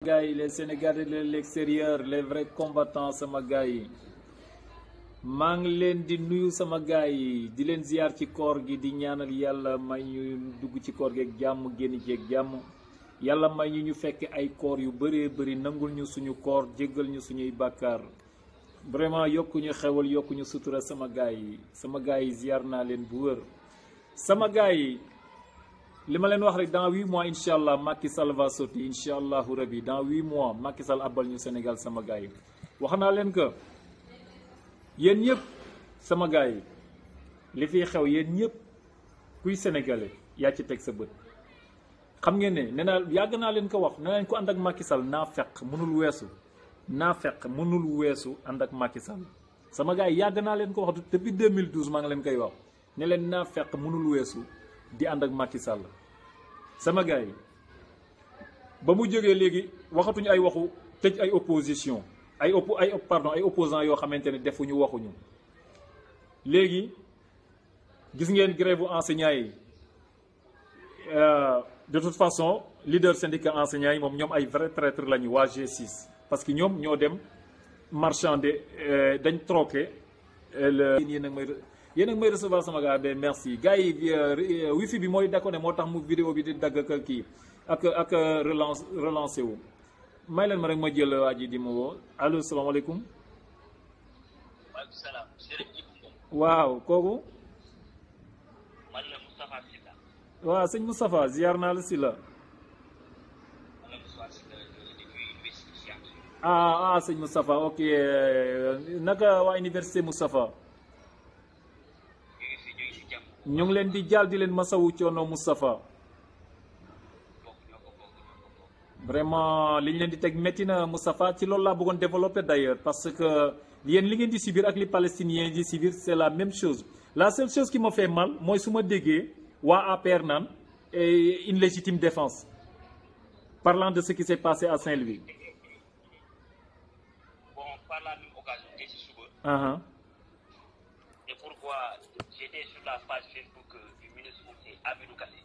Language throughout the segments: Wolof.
gars yi les Sénégalais de l'extérieur les vrais combattants sama gars yi maa ngi leen di nuyu sama gars yi di leen ziar ci koor gi di ñaanal yàlla may ñu dugg ci koor gi ak jàmm génn ci ak jàmm yàlla may ñu fekk ay koor yu bëree bëri nangul ñu suñu koor jéggal ñu suñuy bàkkaar vraiment yokku ñu xewal yokku ñu sutura sama gars yi ziar naa leen bu wër sama gars yi li ma leen wax rek dans 8 mois incha allah Macky Sall va sauter incha allahu rabi dans 8 mois Macky Sall abal ñu Sénégal sama gars yi wax naa leen que yéen ñëpp sama gars yi li fiy xew yéen ñëpp kuy sénégalais yaa ci teg sa bët. xam ngeen ne nee naa yàgg naa leen ko wax nee nañ ko ànd ak Macky Sall naa fekk mënul weesu ànd ak Macky Sall sama gars yi yàgg naa leen ko wax depuis 2012 maa ngi leen koy wax ne leen naa fekk mënul weesu di ànd ak Macky Sall. sama gars yi ba mu jógee léegi waxatuñu ay waxu tëj ay opposition ay opposants yoo xamante ne defuñu waxuñu léegi gis ngeen grève enseignants yi de toute façon leader syndicat enseignants yi moom ñoom ay vrai traître lañu waa G6 parce que ñoom ñoo dem marchander dañ troqué yéen a ngi may recevoir sama gars be merci gars yi wifi bi mooy d'accord ne moo tax mu vidéo bi di dagg ak kii ak relancé wu may leen ma rek ma jël waa ji di ma woo allo salaamaaleykum. waaleykum salaam. waaw kooku. man la Moustapha Sylla. waaw sëñ Moustapha ziar naa la si la. Sëñ Moustapha ok naka waa université Moustapha. ñu ngi leen di jàll di leen masawu coono Moustapha vraiment li ñu leen di teg métti na Moustapha ci loolu laa bëggoon développer d'ailleurs parce que yéen li ngeen di subir ak li palestiniens di subir c'est la même chose la seule chose qui me fait mal mooy su ma déggee waa APR naan une légitime défense parlant de ce qui s'est passé à Saint-Louis. Bon, par la même occasion tey ci suba. Et pourquoi j'étais sur la page Facebook du ministre Hamidou Kassé.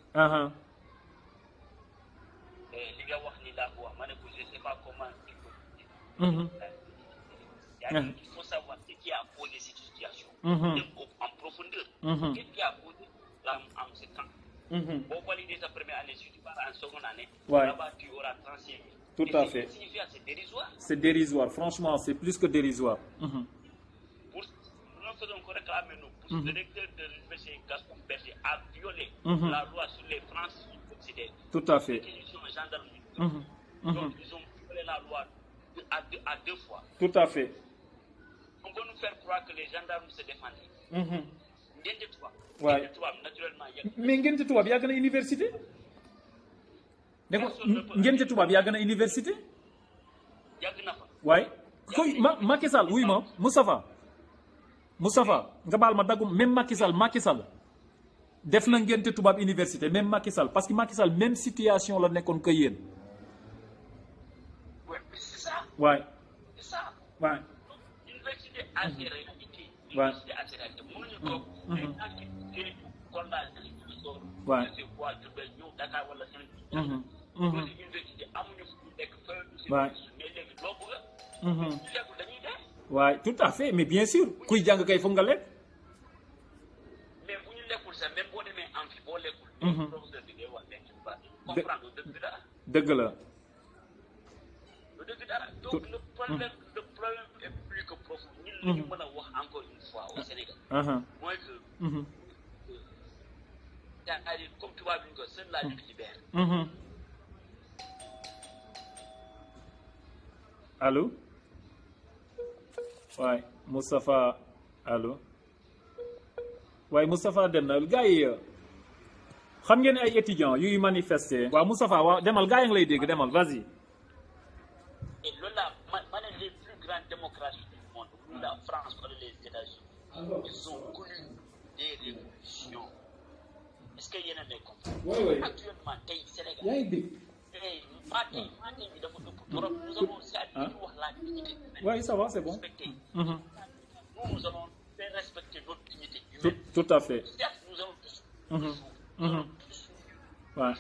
Li nga wax ni laa ko wax ma ne ko je sais pas comment il faut. Il faut savoir ce qui a posé cette situation. En profondeur. Qu'est-ce qui a posé en ce temps. Boo validé sa première année, si tu pars en seconde année, là-bas tu auras 35 000. Tout à fait. C'est dérisoire. C'est dérisoire, franchement, c'est plus que dérisoire. Nous faisons réclamer nous. Le directeur de l'université Gaston Berger a violé la loi sur les Français occidentaux. Tout à fait. Donc ils ont violé la loi à deux fois. Tout à fait. On peut nous faire croire que les gendarmes se défendaient. Ouais. Naturellement, mais ngeen tubaab yaa gën a université. ne ko ngeen tubaab yaa gën a université. yàgg na fa. waaye koy Macky Sall wuy ma Moustapha nga baal ma daggum même Macky Sall def na ngénte tubaab université même Macky Sall parce que Macky Sall même situation la nekkoon que yéen. Ouais, mais c'est ça. Ouais. C'est ça. Ouais. Université altérée. Ouais. Université altérée. Mënuñu toog. Ouais. Dakar wala Sénégal. Université amuñu fu nekk Ouais. mais léegi doo bëgg dañuy dee. Ouais, tout à fait mais bien sûr kuy jàng kay foog nga lekk. mais bu ñu lekkul sax même boo demee am fi boo lekkul. professeur bi ngay wax nekk ba comprendre dëgg dara. dëgg la. dëgg dara donc le problème est plus que profond. ñun li ñu mën a wax encore une fois au Sénégal. mooy que. c'est-à-dire comme tubaab bi ñu ko seule la lutte libère. Allô. waay Moustapha allo waaye Moustapha dem na gars yi xam ngeen ay étudiants yuy manifester. waaw Moustapha waaw demal gars yi ngi lay dégg demal vas-y. et loolu la ma ne les plus grandes démocraties du monde muy la France wala les États-Unis ils ont connu des révolutions est-ce que yéen a may comprendre. Actuellement tey Sénégal. yaa ngi dégg. Matin bi dafa ëpp trop. Nous avons wax la dignité. Oui, ça va, c'est bon. Nous allons faire respecter notre dignité humaine. Tout à fait. Certes, nous allons tous. Ouais.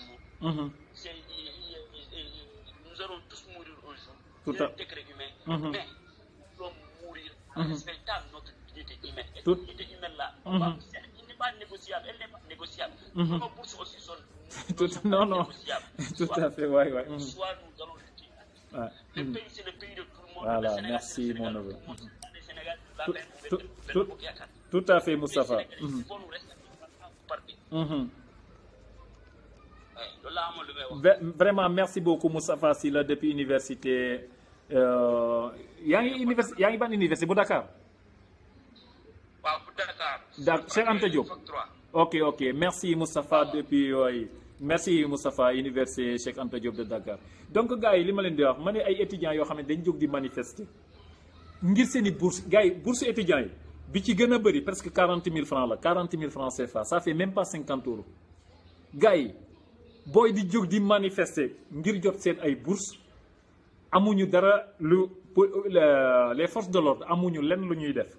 Nous allons tous mourir un jour. Tout à un décret humain. Mais nous mourir en respectant notre dignité humaine. Et Tout- cette dignité humaine-là, il n'est pas négociable. Elle n'est pas négociable. Nos bourses aussi sont non, non. négociables. Tout à fait, ouais. Soit nous allons lutter. Ouais. Le pays, c'est le pays de tout le monde. Voilà, Le Sénégal, merci, c'est le Sénégal mon de neveu. tout le monde. Le Sénégal, la Tout- peine, tout- le tout- Bokiakar. Tout à fait, Les Moustapha. Sénégalais, il faut nous respecter par pays. Loolu laa amoon lu may wax. Vraiment, merci beaucoup, Moustapha Sylla depuis université. yaa ngi ban université bu Dakar. waaw bu Dakar. Cheikh Anta Diop. Fac 3. Ok. Merci, Moustapha depuis. Merci, Moustapha, université Cheikh Anta Diop de Dakar. Donc, gars yi li ma leen di wax ma ne ay étudiants yoo xam ne dañ jóg di manifester ngir seen i bourse gars yi bourse étudiants yi bi ci gën a bëri presque 40 000 francs la 40 000 francs CFA ça fait même pas 50 euros gars yi booy di jóg di manifester ngir jot seen ay bourse amuñu dara les forces de l'ordre amuñu lenn lu ñuy def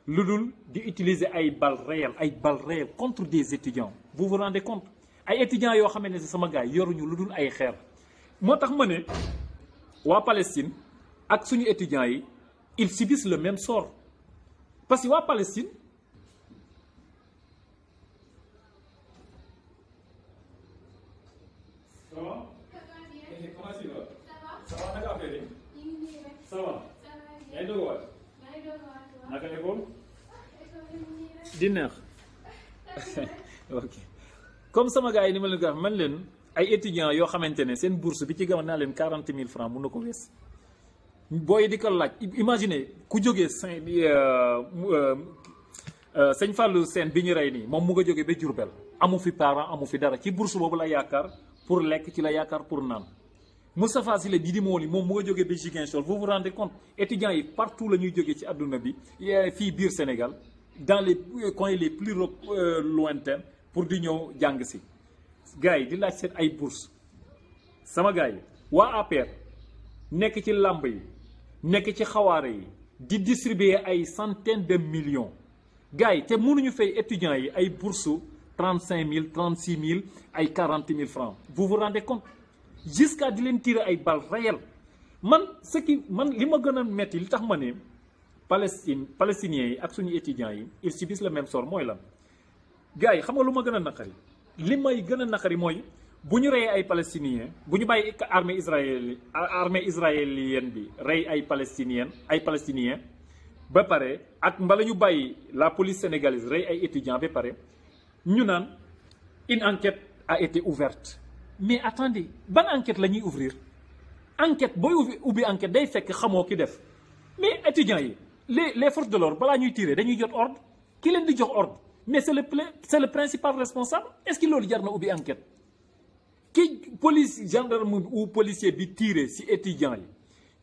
lu dul di utiliser ay balles réelles contre des étudiants vous vous rendez compte ay étudiants yoo xam ne sama gars yi yoruñu lu dul ay xeer moo tax ma ne waa Palestine ak suñu étudiants yi ils subissent le même sort parce que waa Palestine ça va? Comment tu vas? Ça va naka affaire yi? Ça va? yaa ngi doog a waay? naka école? di neex ok comme sama gars yi ni ma leen ko wax man leen ay étudiants yoo xamante ne seen bourse bi ci gama naa leen 40 000 francs mun na ko wees booy di ko laaj imaginez ku jógee sëñ Fallou Sène bi ñu rey nii moom mu nga jógee ba Diourbel amu fi parent amu fi dara ci bourse boobu la yaakaar pour lekk ci la yaakaar pour naan Moustapha Sylla bii di moo li moom mu nga jógee ba Ziguinchor vous vous rendez compte étudiants yi partout la ñuy jógee ci àdduna bi fii biir Sénégal dans les coins les plus lointains pour di ñëw jàng si gars yi di laaj seen ay bourse sama gars yi waa APR nekk ci làmb yi nekk ci xawaare yi di distribuer ay centaines de millions gars yi te mënuñu fay étudiants yi ay bourse 35 000 36 000 ay 40 000 francs vous vous rendez compte jusqu'à di leen tirer ay balles réelles man li ma gën a metti li tax ma ne palestiniens yi ak suñu étudiants yi ils subissent le même sort mooy lan gars yi xam nga lu ma gën a naqari li may gën a naqari mooy bu ñu reyee ay palestiniens bu ñu bàyyi armée israélienne bi rey ay palestiniens ba pare ak mbala ñu bàyyi la police sénégalaise rey ay étudiants ba pare ñu naan une enquête a été ouverte mais attendez ban enquête la ñuy ouvrir enquête booy ubbi enquête day fekk xamoo ki def mais étudiants yi les forces de l'ordre balaa ñuy tirer dañuy jot ordre ki leen di jox ordre mais c'est le principal responsable est-ce que loolu jar na ubbi enquête ki police gendarme ou policier bi tirer ci étudiants yi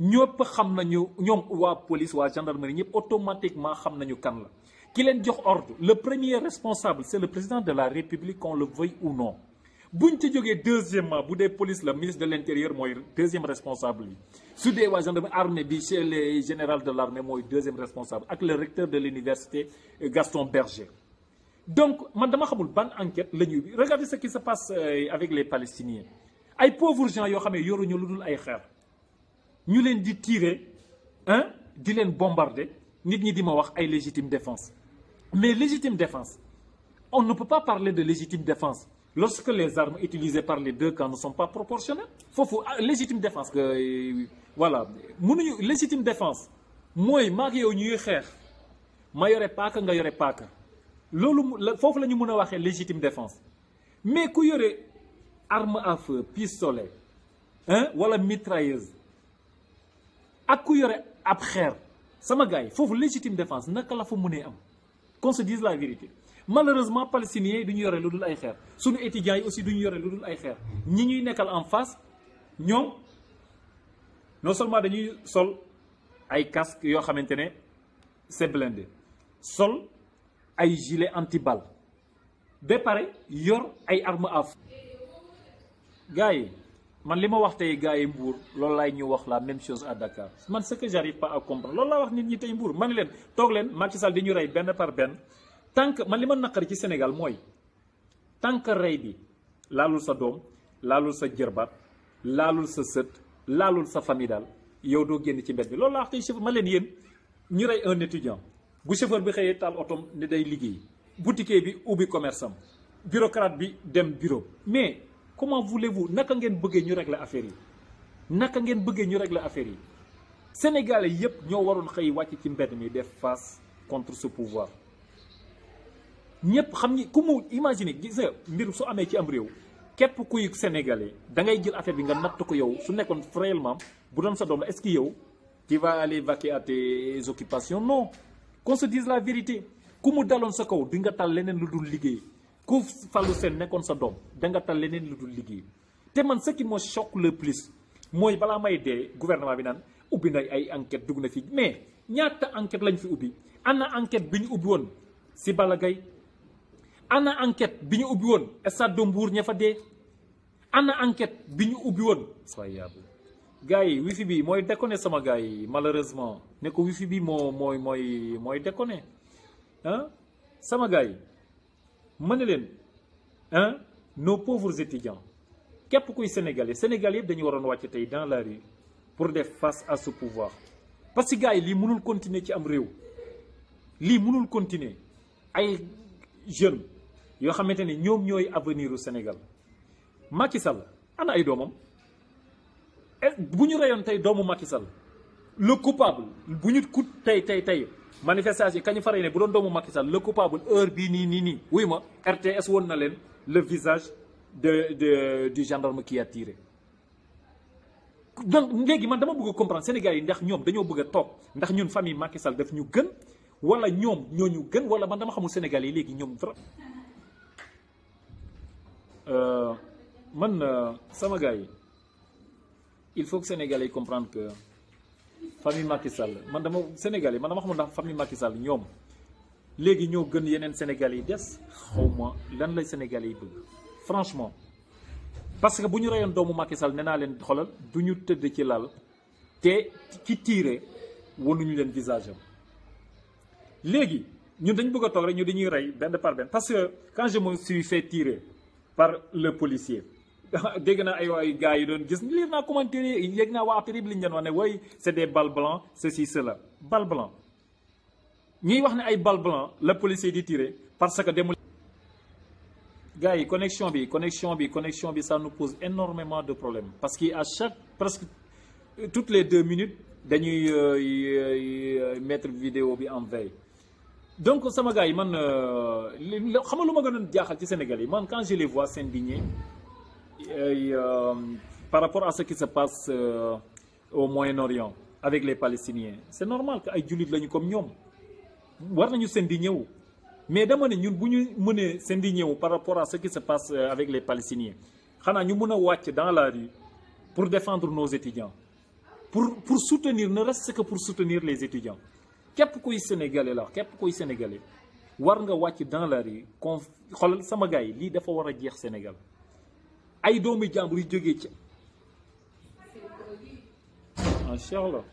ñëpp xam nañu ñoom waa police waa gendarmerie ñëpp automatiquement xam nañu kan la ki leen jox ordre le premier responsable c'est le président de la République qu'on le veuille ou non buñ ci jógee deuxièmement bu dee police la ministre de l'intérieur mooy deuxième responsable bi su dee waa gendarmerie armée bi chez le général de l'armée mooy deuxième responsable ak le recteur de l'université Gaston Berger donc man dama xamul ban enquête la ñuy regardez ce qui se passe avec les Palestiniens ay pauvres gens yoo xam ne yoruñu lu dul ay xeer ñu leen di tirer di leen bombarder nit ñi di ma wax ay légitime défense mais légitime défense on ne peut pas parler de légitime défense lorsque les armes utilisées par les deux camps ne sont pas proportionnelles foofu légitime défense que voilà mënuñu légitime défense mooy maag yow ñuy xeex ma yore paaka nga yore paaka loolu foofu la ñu mën a waxee légitime défense mais ku yore arme à feu pistolet wala mitrailleuse ak ku yore ab xeer sama gars yi foofu légitime défense naka la fa mënee am qu'on se dise la vérité malheureusement palestiniens yi du ñu yore lu dul ay xeer suñu étudiants yi aussi du ñu yore lu dul ay xeer ñi ñuy nekkal en face ñoom non seulement dañuy sol ay casque yoo xamante ne c'est blindé sol ay gilet anti-balle ba pare yor ay armes à feu gars yi man li ma wax tey gars yi Mbour loolu laay ñu wax la même chose à Dakar man ce que j'arrive pas à comprendre loolu laa wax nit ñi tey Mbour man leen toog leen Macky Sall di ñu rey benn par benn tant que man li ma naqari ci Sénégal mooy tant que rey bi laalul sa doom laalul sa jërbaat laalul sa sët laalul sa famille daal yow doo génn ci mbedd bi loolu laa wax tey chauffeur ma leen yéen ñu rey un étudiant bu chauffeur bi xëyee taal otom ne day liggéey boutiquier bi ubbi commerce am bureaucrate bi dem bureau mais comment voulez-vous naka ngeen bëggee ñu régler affaire yi naka ngeen bëggee ñu régler affaire yi sénégalais yépp ñoo waroon xëy wàcc ci mbedd mi def face contre ce pouvoir ñëpp xam ni ku mu imaginer gis nga mbir su amee ci am réew képp kuy sénégalais da ngay jël affaire bi nga natt ko yow su nekkoon réellement bu doon sa doom la est-ce que yow tu vas aller vaquer à tes occupations non qu'on se dise la vérité ku mu daloon sa kaw di nga tal leneen lu dul liggéey ku Fallou Sène nekkoon sa doom da nga tal leneen lu dul liggéey te man ce qui me choque le plus mooy balaa may dee gouvernement bi naan ubbi na ay enquête dugg na fi mais ñaata enquête lañ fi ubbi ana enquête bi ñu ubbi woon si Balla Gaye ana enquête bi ñu ubbi woon stade de Mbour ña fa dee ana enquête bi ñu ubbi woon incroyable gars yi wifi bi mooy déconné sama gars yi malheureusement ne ko wifi bi mooy déconné ah sama gars yi ma ne leen ah nos pauvres étudiants képp kuy sénégalais yëpp dañu waroon wàcc tey dans la rue pour def face à ce pouvoir parce que gars yi lii mënul continuer ci am réew lii mënul continuer ay jeunes yoo xamante ne ñoom ñooy avenir u Sénégal Macky Sall ana ay doomam bu ñu reyoon tey doomu Macky Sall le coupable bu ñu kut tey manifestation yi kañu faray ne bu doon doomu Macky Sall le coupable heure bii nii wuy ma RTS woon na leen le visage du gendarme qui a tiré donc léegi man dama bëgg a comprendre Sénégal yi ndax ñoom dañoo bëgg a toog ndax ñun famille Macky Sall daf ñu gën wala ñoom ñoo ñu gën wala man dama xamul Sénégal yi léegi ñoom man sama gars yi il faut que Sénégalais yi comprendre que famille Macky Sall man dama Sénégal yi man dama xamul ndax famille Macky Sall ñoom léegi ñoo gën yeneen Sénégalais yi des xawma lan lay Sénégalais yi bëgg franchement parce que bu ñu reyoon doomu Macky Sall nee naa leen xoolal du ñu tëdd ci lal te ki tiire wanuñu leen visage am léegi ñun dañ bëgg a toog rek ñu dañuy rey benn par benn parce que quand je me suis fait tirer par le policier dégg naa ay gars yi doon gis lire naa commentaire yi yéeg naa waa affaire yi li ñu doon wax ne way c'est des balles blancs ceci cela balles blancs ñuy wax ne ay balles blancs la policier di tirer parce que demul gars yi connexion bi ça nous pose énormément de problèmes parce que à chaque presque toutes les 2 minutes dañuy mettre vidéo bi en veille donc sama gars yi man xam nga lu ma gënoon jaaxal ci Sénégal yi man quand je les vois s'indigner par rapport à ce qui se passe au Moyen-Orient avec les Palestiniens c'est normal que ay jullit lañu comme ñoom war nañu s'indigner wu mais dama ne ñun bu ñu mënee s'indigner wu par rapport à ce qui se passe avec les Palestiniens xanaa ñu mën a wàcc dans la rue pour défendre nos étudiants pour soutenir ne reste que pour soutenir les étudiants képp kuy sénégalais la képp kuy sénégalais war nga wàcc dans la rue xoolal sama gars yi lii dafa war a jeex Sénégal ay doomu jàmbur yu jógee ci macha allah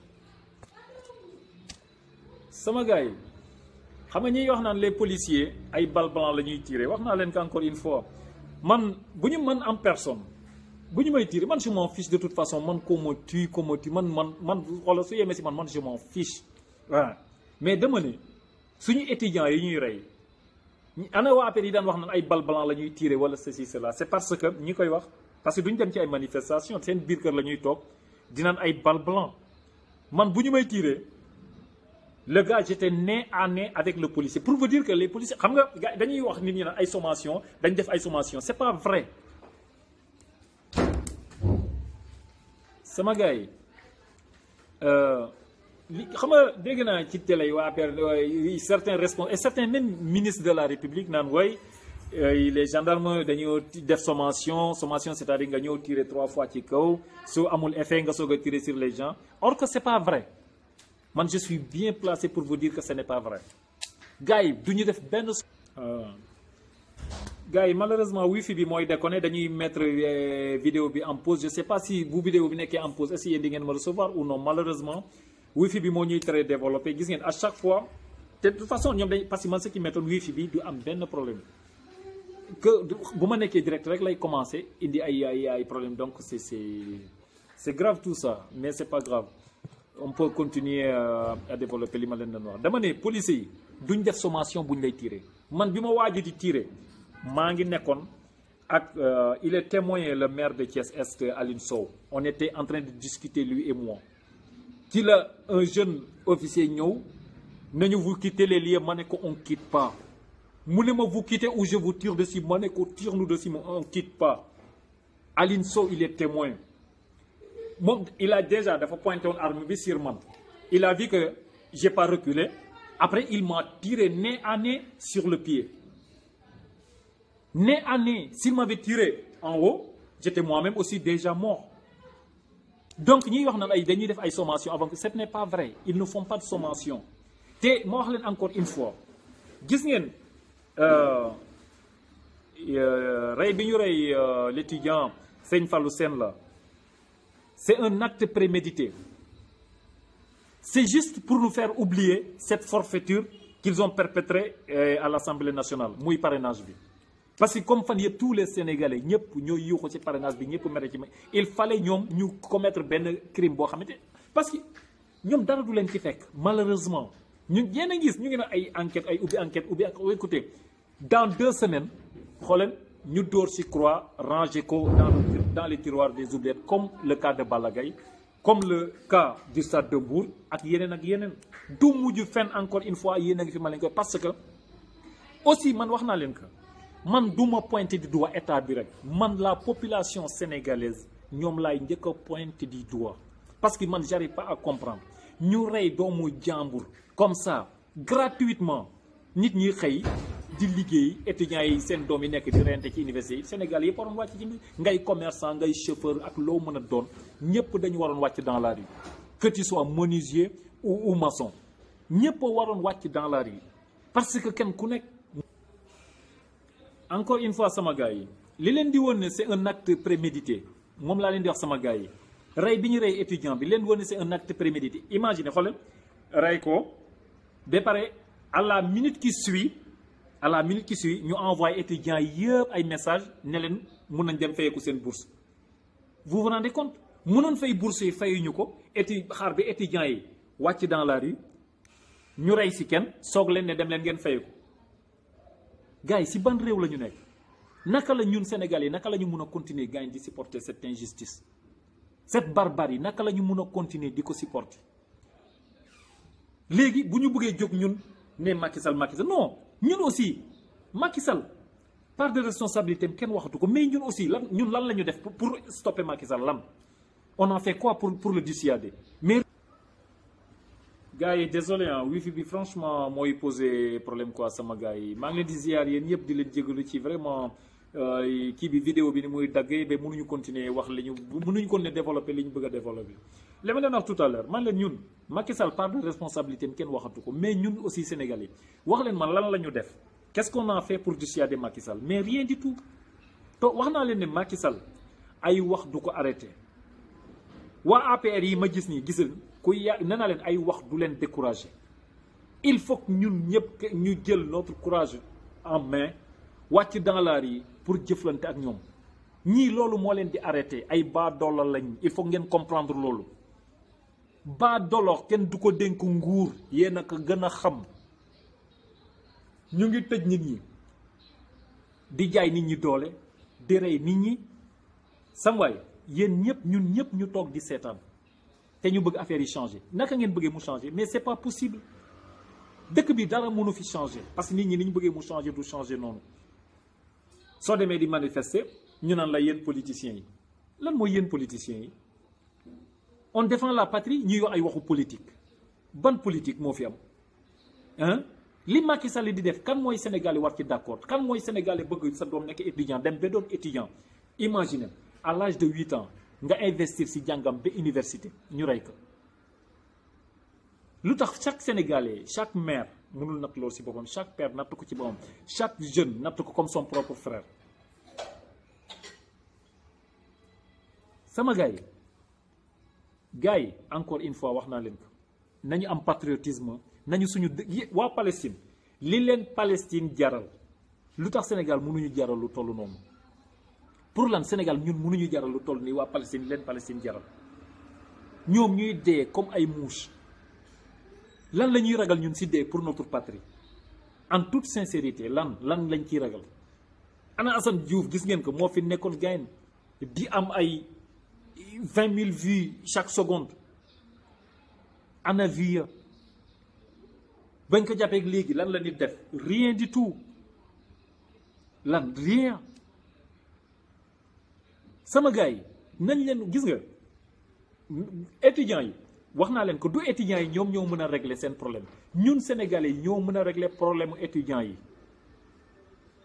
sama gars yi xam nga ñuy wax naan les policiers ay balles blancs la ñuy tirer wax naa leen que encore une fois man bu ñu mën en personne bu ñu may tirer man je m'en fiche de toute façon man qu'on me tue man xoolal su yemee si man je m'en fiche waaw mais dama ne suñu étudiants yi ñuy rey ana waa APR yi daan wax naan ay balles blancs la ñuy tirer wala ceci cela c'est parce que ñi koy wax parce que duñ dem ci ay manifestations seen biir kër la ñuy toog di naan ay balles blancs man bu ñu may tirer le gars j'étais nez à nez avec le policier pour vous dire que les policiers xam nga gars dañuy wax nit ñi naan ay sommation dañ def ay sommation c'est pas vrai sama gars yi li xam nga dégg naa ci télé yi waa APR certains responsables et certains même ministres de la République naan way les gendarmes dañoo def sommation c'est-à-dire nga ñëw tirer 3 fois ci kaw soo amul effet nga soog a tirer sur les gens or que c'est pas vrai man je suis bien placé pour vous dire que ce n'est pas vrai gars yi du ñu def benn gars yi malheureusement wifi bi mooy déconné dañuy mettre vidéo bi en pause je sais pas si bu vidéo bi nekkee en pause est-ce que yéen di ngeen ma recevoir ou non malheureusement wifi bi moo ñuy très développé gis ngeen à chaque fois te de toute façon ñoom dañ parce que man ce qui m'étonne wifi bi du am benn problème que bu ma nekkee direct rek lay commencer indi ay problème donc c'est grave tout ça mais c'est pas grave on peut continuer à développer li ma leen doon wax dama ne policiers yi duñ def sommation buñ lay tirer man bi ma waaj di tirer maa ngi nekkoon ak il est témoin le maire de Thiès Est Aline Sow on était en train de discuter lui et moi ci la un jeune officier ñëw nañu vous quitter les lieux ma ne ko on quitte pas mu ne ma vous quittez ou je vous tire dessus ma ne ko tire-nous dessus mais on quitte pas Aline Sow il est témoin moom il a déjà dafa pointé woon arme bi sur man il a vu que j'ai pas reculé après il m'a tiré nez à nez sur le pied nez à nez s'il m'avait tiré en haut j'étais moi-même aussi déjà mort donc ñiy wax naan ay dañuy def ay sommation avant que ce n'est pas vrai ils ne font pas de sommation te ma wax leen encore une fois gis ngeen rey bi ñu rey l'étudiant Sëñ Fallou Sène la c'est un acte prémédité c'est juste pour nous faire oublier cette forfaiture qu'ils ont perpétrée à l'Assemblée nationale muy parrainage bi parce que comme fan yëpp tous les Sénégalais ñëpp ñooy yuuxu ci parrainage bi ñëpp mere ci ma il fallait ñoom ñu commettre benn crime boo xamante parce que ñoom dara du leen ci fekk malheureusement ñun yéen a gis ñu ngi ne ay enquête ay ubbi enquête écoutez dans 2 semaines xooleen ñu dóor ci croix ranger ko dans les tiroirs des oubliettes comme le cas de Balla Gaye comme le cas du Stade de Mbour ak yeneen du mujj fenn encore une fois yéen a ngi fi ma leen ko parce que aussi man wax naa leen que man du ma pointer du doigt état bi rek man la population sénégalaise ñoom laay njëkk a pointer du doigt parce que man j'arrive pas à comprendre ñu rey doomu jàmbur comme ça gratuitement nit ñi xëy di liggéey étudiants yi seen doom yi nekk di rente ci université yi Sénégal yëpp waroon wàcc ci ngay commerçant ngay chauffeur ak loo mën a doon ñëpp dañu waroon wàcc dans la rue que tu sois menuisier ou maçon ñëpp waroon wàcc dans la rue parce que kenn ku nekk encore une fois sama gars yi li leen di woon ne c'est un acte prémédité moom laa leen di wax sama gars yi rey bi ñu rey étudiant bi leen woon ne c'est un acte prémédité imaginez xoolal rey ko ba pare à la minute qui suit ñu envoyé étudiants yëpp ay message ne leen mun nañ dem fayeeku seen bourse vous vous rendez compte munoon fay bourse yi fayuñu ko xaar bi étudiants yi wàcc dans la rue ñu rey si kenn soog leen ne dem leen ngeen fayeeku gars yi si ban réew la ñu nekk naka la ñun Sénégal yi naka la ñu mun a continuer gars yi di supporter cette injustice cette barbarie naka la ñu mun a continuer di ko supporter léegi bu ñu bëggee jóg ñun ne Macky Sall non ñun aussi Macky Sall part de responsabilité am kenn waxatu ko mais ñun aussi lan la ñu def pour stopper Macky Sall lan on a fait quoi pour le dissuader mais gars yi désolé wifi bi franchement mooy poser problème quoi sama gars yi maa ngi leen di ziar yéen ñëpp di leen jégalu ci vraiment kii bi vidéo bi ni muy daggee ba mënuñu continuer wax mënuñu continuer développer li ñu bëgg a développer li ma leen wax tout à l'heure man leen ñun Macky Sall part de responsabilité am kenn waxatu ko mais ñun aussi Sénégal yi wax leen man lan la ñu def qu'est-ce qu'on a fait pour dissuader Macky Sall mais rien du tout to wax naa leen ne Macky Sall ay wax du ko arrêté waa APR yi ma gis nii gisal nee naa leen ay wax du leen décourager il faut que ñun ñëpp ñu jël notre courage en main wàcc dans la rue pour jëflante ak ñoom ñii loolu moo leen di arrêté ay baadoolo lañ il faut ngeen comprendre loolu baadoolo kenn du ko dénk nguur yéen a ko gën a xam ñu ngi tëj nit ñi di jaay nit ñi doole di rey nit ñi samwaay yéen ñëpp ñun ñëpp ñu toog di seetaan te ñu bëgg affaire yi changer naka ngeen bëggee mu changer mais c'est pas possible dëkk bi dara mënu fi changer parce que nit ñi ni ñu bëggee mu changer du changer noonu soo demee di manifester ñu naan la yéen politiciens yi lan mooy yéen politiciens yi on défend la patrie ñuy wax ay waxu politique ban politique moo fi am li Macky Sall di def kan mooy Sénégalais war ci d'accord kan mooy Sénégalais bëgg sa doom nekk étudiant dem ba doon étudiant imaginez à l'âge de 8 ans nga investir ci jàngam ba université ñu rey ko lu tax chaque Sénégalais chaque mère mënul natt loolu ci boppam chaque père natt ko ci boppam chaque jeune natt ko comme son propre frère sama gars yi encore une fois wax naa leen ko nañu am patriotisme nañu suñu waa Palestine li leen Palestine jaral lu tax Sénégal mënuñu jaral lu toll noonu pour lan Sénégal ñun mënuñu jaral lu toll nii waa Palestine leen Palestine jaral ñoom ñuy dee comme ay mouches lan la ñuy ragal ñun si dee pour notre patrie en toute sincérité lan lañ ciy ragal. ana Assane Diouf gis ngeen ko moo fi nekkoon gayn di am ay 20 000 vues chaque seconde ana vue bañ ko jàppeeg léegi lan la nit def rien du tout lan rien. sama gars yi nañ leen gis nga étudiants yi wax naa leen ko du étudiants yi ñoom ñoo mën a régler seen problème ñun sénégalais yi ñoo mën a régler problème étudiants yi.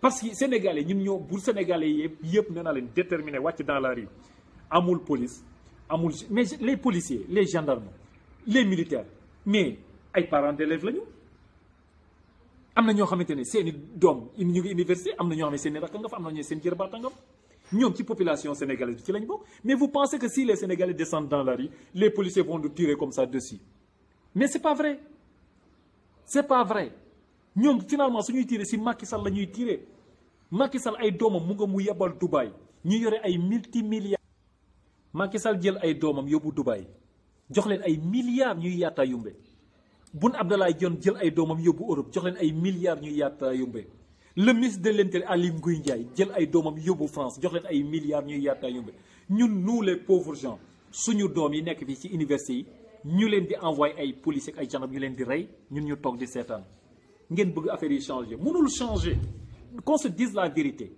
parce que sénégalais ñun ñoo bu sénégalais yëpp nee naa leen déterminé wàcc dans la rue amul police amul mais les policiers les gendarmes les militaires mais ay parents d'élèves lañu. am na ñoo xamante ne seeni doom ñu ngi université am na ñoo xam ne seeni rakk nga fa am na ñoo seen jërbaata nga fa ñoom ci population sénégalaise bi ci lañ bokk. mais vous pensez que si les sénégalais descendent dans la rue les policiers vont nous tirer comme ça dessus mais c'est pas vrai c'est pas vrai ñoom finalement suñuy tirer si Macky Sall la ñuy tirer. Macky Sall ay doomam mu nga mu yebal Dubaï ñu yore ay multimilliards. Macky Sall jël ay doomam yóbbu Dubaï jox leen ay milliards ñuy yaataa yumbe Boun Abdallah Dionne jël ay doomam yóbbu Europe jox leen ay milliards ñuy yaataa yumbe le ministre de l'Intérieur Aly Ngouille Ndiaye jël ay doomam yóbbu France jox leen ay milliards ñuy yaataa yumbe ñun nous les pauvres gens suñu doom yi nekk fii ci université yi ñu leen di envoyé ay policiers ak ay gendarmes ñu leen di rey ñun ñu toog di seetaan ngeen bëgg affaire yi changer mënul changer. Qu'on se dise la vérité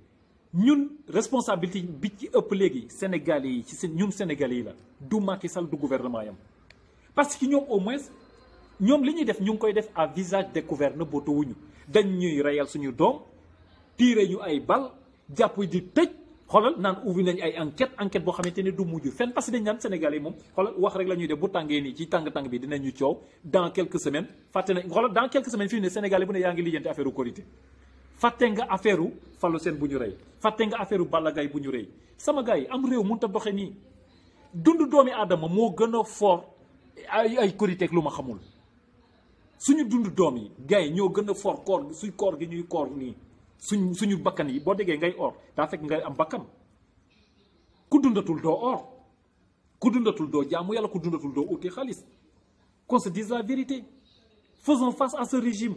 ñun responsabilité bi ci ëpp léegi sénégalais yi ci ñun sénégalais yi la du Macky Sall du gouvernement yam parce que ñoom au moins ñoom li ñuy def ñu ngi koy def à visage découvert na booto wuñu dañ ñuy reyal suñu doom tiire ñu ay bal jàpp di tëj xoolal naan ubbi nañ ay enquête boo xamante ne du mujj fenn parce que dañ naan sénégalais yi moom xoolal wax rek la ñuy def bu tàngee nii ci tàng-tàng bi dinañu coow dans quelques semaines fàtte nañ xoolal dans quelques semaines fii ne sénégalais bu ne yaa ngi lijjanti affaire u korité fàtte nga affaire u Fallou Sène bu ñu rey fàtte nga affaire u Balla Gaye bu ñu rey sama gars yi am réew mënut a doxe nii dund doomi aadama moo gën a fort ay korité ak lu ma xamul suñu dund doom yi gars yi ñoo gën a fort koor suñ koor gi ñuy koor nii suñu bakkan yi boo déggee ngay or daa fekk ngay am bakkan ku dundatul doo or ku dundatul doo jaamu yàlla ku dundatul doo uti xaalis qu'on se dise la vérité faisons face à ce régime.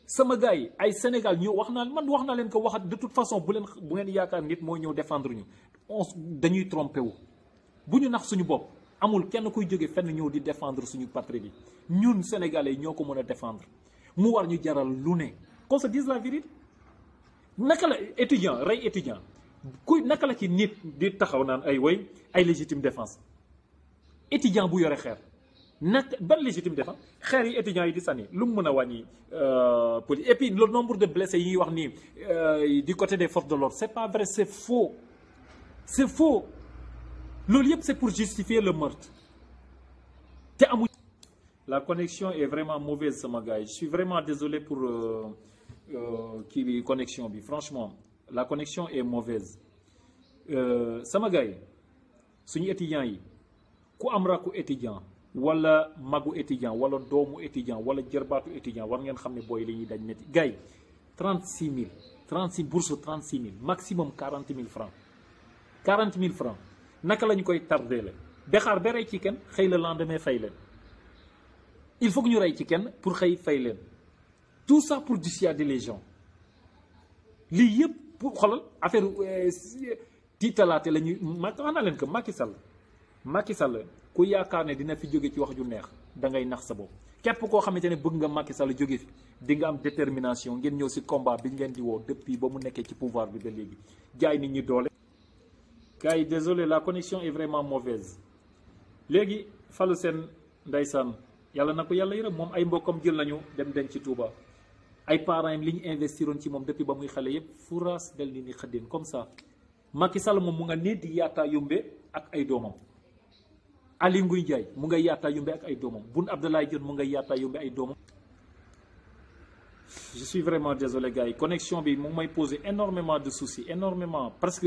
sama gars yi ay Sénégal ñëw wax naa leen ko waxat de toute façon bu ngeen yaakaar nit mooy ñëw défendre ñu dañuy trompé wu bu ñu nax suñu bopp amul kenn kuy jóge fenn ñëw di défendre suñu patrie bi ñun sénégalais yi ñoo ko mën a défendre mu war ñu jaral lu ne qu'on se dise la vérité. naka la étudiant rey étudiant naka la ci nit di taxaw naan ay woy ay légitime défense étudiant bu yore xeer nag ban légitime défense xeer yi étudiants yi di sànni lu mu mën a wàññi et puis le nombre de blessés yi wax nii du côté des forces de l'ordre c'est pas vrai c'est faux loolu yëpp c'est pour justifier le meurtre te amuñ. La connexion est vraiment mauvaise sama gars yi je suis vraiment désolé pour kii bi connexion bi franchement la connexion est mauvaise sama gars yi suñu étudiants yi ku am rakku étudiant wala magu étudiant wala doomu étudiant wala jërbaatu étudiant war ngeen xam ne booy li ñuy daj métti gars yi 36 000 36 bourse 36 000 maximum 40 000 francs 40 000 francs naka lañu koy tardé la dexaar ba rey ci kenn xëy la lendemain fay leen il faut que ñu rey ci kenn pour xëy fay leen tout ça pour dissuader les gens lii yëpp pour xoolal affaire tiitalaate la ñuy wax naa leen que Macky Sall ku yaakaar ne dina fi jóge ci wax ju neex da ngay nax sa bopp képp koo xamante ne bëgg nga Macky Sall jóge fi di nga am détermination ngeen ñëw si combat bi ngeen di woo depuis ba mu nekkee ci pouvoir bi ba léegi jaay nit ñi doole. gars yi désolé la connexion est vraiment mauvaise léegi Fallou Sène ndeysaan yàlla na ko yàlla yërëm moom ay mbokkam jël nañu dem denc ci Touba ay parents yi li ñu investiroon ci moom depuis ba muy xale yëpp furaas del ni xëddeen comme ça Macky Sall moom mu nga nii di yaataa yumbe ak ay doomam. Aly Ngouille Ndiaye mu ngay yaataa yumbe ak ay doomam Boun Abdallah Dionne mu ngay yaataa yumbe ay doomam. Je suis vraiment désolé gars yi connexion bi mu ngi may poser énormément de soucis énormément parce que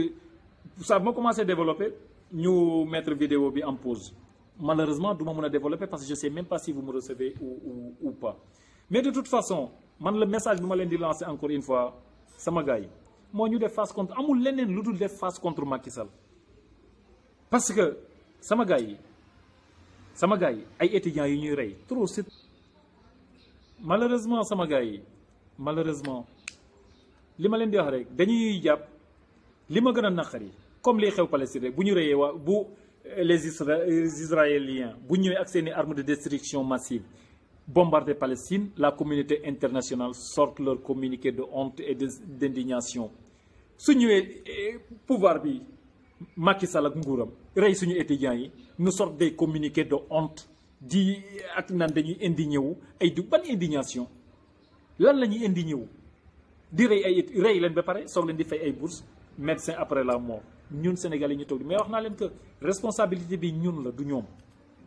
ça moo commencé développer ñu mettre vidéo bi en pause malheureusement du ma mën a développer parce que je sais même pas si vous me recevez ou pas mais de toute façon man le message bi ma leen di lancer encore une fois sama gars yi moo ñu def face contre amul leneen lu dul def face contre Macky Sall parce que sama gars yi sama gars yi ay étudiants yu ñuy rey trop c'est malheureusement sama gars yi malheureusement li ma leen di wax rek dañuy jàpp li ma gën a naqari comme li xew Palestine rek bu ñu reyee waa bu les israéliens bu ñëwee ak seeni armes de destruction massive bombarder Palestine, la communauté internationale sort leur communiqué de honte et d'indignation. su ñëwee pouvoir bi Macky Sall ak nguuram rey suñu étudiants yi nous sortent des communiqués de honte di ak naan dañuy indigné wu ay du ban indignation lan la ñuy indigné wu di rey leen ba pare soog leen di fay ay bourses médecin après la mort ñun Sénégal yi ñu toog mais wax naa leen que responsabilité bi ñun la du ñoom.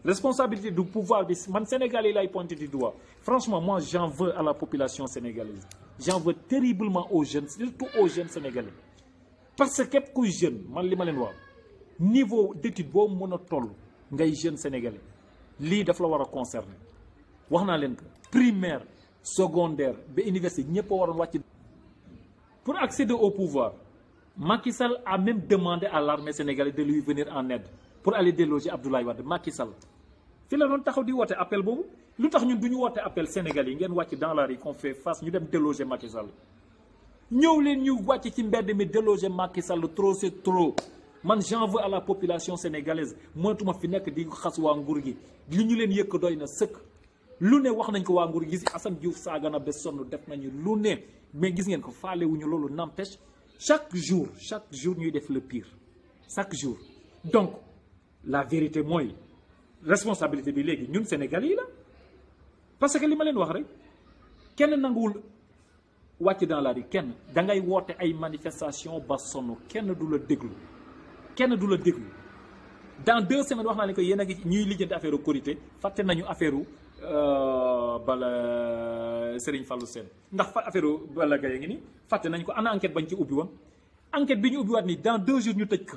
Responsabilité du pouvoir bi man Sénégal yi lay pointé du doigt franchement moi j'en veux à la population sénégalaise j'en veux terriblement aux jeunes surtout aux jeunes sénégalais parce que képp kuy jeune man li ma leen wax niveau d'étude boo mën a toll ngay jeune sénégalais lii daf la war a concerner wax naa leen que primaire secondaire ba université ñëpp a waroon wàcc. Pour accéder au pouvoir Macky Sall a même demandé à l'armée sénégalaise de lui venir en aide pour aller déloger Abdoulaye Wade Macky Sall fi la doon taxaw di woote appel boobu lu tax ñun du ñu woote appel Sénégal yi ngeen wàcc dans la rue qu'on fait face ñu dem déloger Macky Sall ñëw leen ñu wàcc ci mbedd mi déloger Macky Sall trop c'est trop man j'en veux à la population sénégalaise moytuma fi nekk di xas waa nguur gi li ñu leen yëkk doy na sëkk lu ne wax nañ ko waa nguur gi gis Assane Diouf saaga na ba sonn def nañu lu ne mais gis ngeen ko faalewuñu loolu n'empêche chaque jour ñuy def le pire chaque jour donc la vérité mooy responsabilité bi léegi ñun Sénégal yi la parce que li ma leen wax rek kenn nanguwul wàcc dans la rue kenn da ngay woote ay manifestation ba sonn kenn du la déglu dans 2 semaines wax naa leen ko yéen a ngi ñuy lijjanti affaire Korité fàtte nañu affaire bala Serigne Fallou Sène ndax affaire Balla Gaye ngi ni fàtte nañ ko ana enquête bañ ci ubbi woon enquête bi ñu ubbi waat ni dans 2 jours ñu tëj ko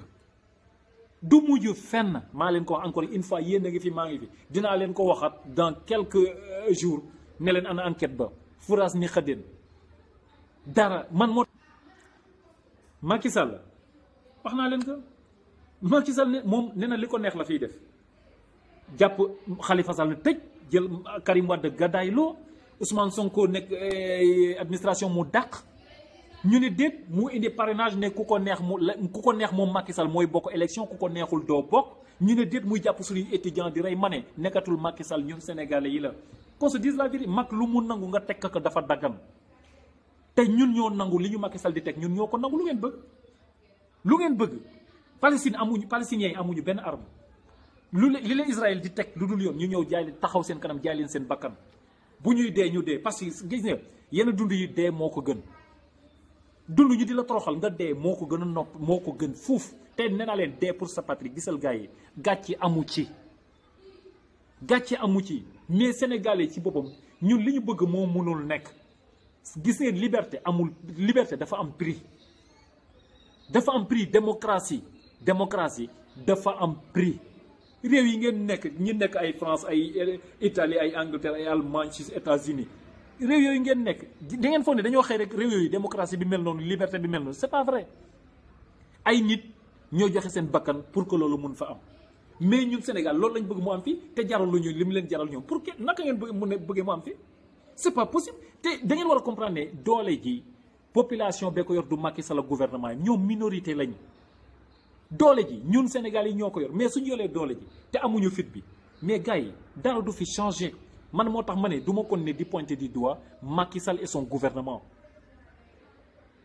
du mujj fenn maa leen ko wax encore une fois yéen a ngi fi maa ngi fi dinaa leen ko waxaat dans quelques jours ne leen ana enquête ba furaas ni xëddeen dara man moo Macky Sall wax naa leen ko Macky Sall ne moom nee na li ko neex la fiy def jàpp Khalifa Sall tëj jël Karim Wade gàddaay loo Ousmane Sonko nekk administration mu dàq ñu ne déet mu indi parrainage ne ku ko neex moom Macky Sall mooy bokk élection ku ko neexul doo bokk ñu ne déet muy jàpp suñuy étudiant di rey ma ne nekkatul Macky Sall ñun sénégalais yi la qu'on se dise la vérité mag lu mu nangu nga teg ko dafa daggan te ñun ñoo nangu li ñu Macky Sall di teg ñun ñoo ko nangu lu ngeen bëgg palestiniens yi amuñu benn arme li la Israël di teg lu dul yoon ñu ñëw jaay leen taxaw seen kanam jaay leen seen bakkan bu ñuy dee ñu dee parce que gis nga yenn dund yi dee moo ko gën dund ñu di la toroxal nga dee moo ko gën a nopp moo ko gën fuuf te nee naa leen dee pour sa patrie gisal gars yi gàcce amu ci mais sénégalais ci boppam ñun li ñu bëgg moo mënul nekk gis ngeen liberté dafa am prix démocratie dafa am prix réew yi ngeen nekk ñi nekk ay France ay Italie ay Angleterre ay Allemagne ci États-Unis réew yooyu ngeen nekk da ngeen foog ne dañoo xëy rek réew yooyu démocratie bi mel noonu liberté bi mel noonu c'est pas vrai ay nit ñoo joxe seen bakkan pour que loolu mun fa am mais ñun Sénégal loolu lañ bëgg mu am fi te jaralu ñu li mu leen jaral ñoom pour que naka ngeen bëggee mu am fi c'est pas possible te da ngeen war a comprendre ne doole ji population bee ko yor du Macky Sall gouvernement yi ñoom minorité lañ doole ji ñun Sénégal yi ñoo ko yor mais suñu yolee doole ji te amuñu fit bi mais gars yi dara du fi changer man moo tax ma ne du ma kon ne di pointer du doigt Macky Sall et son gouvernement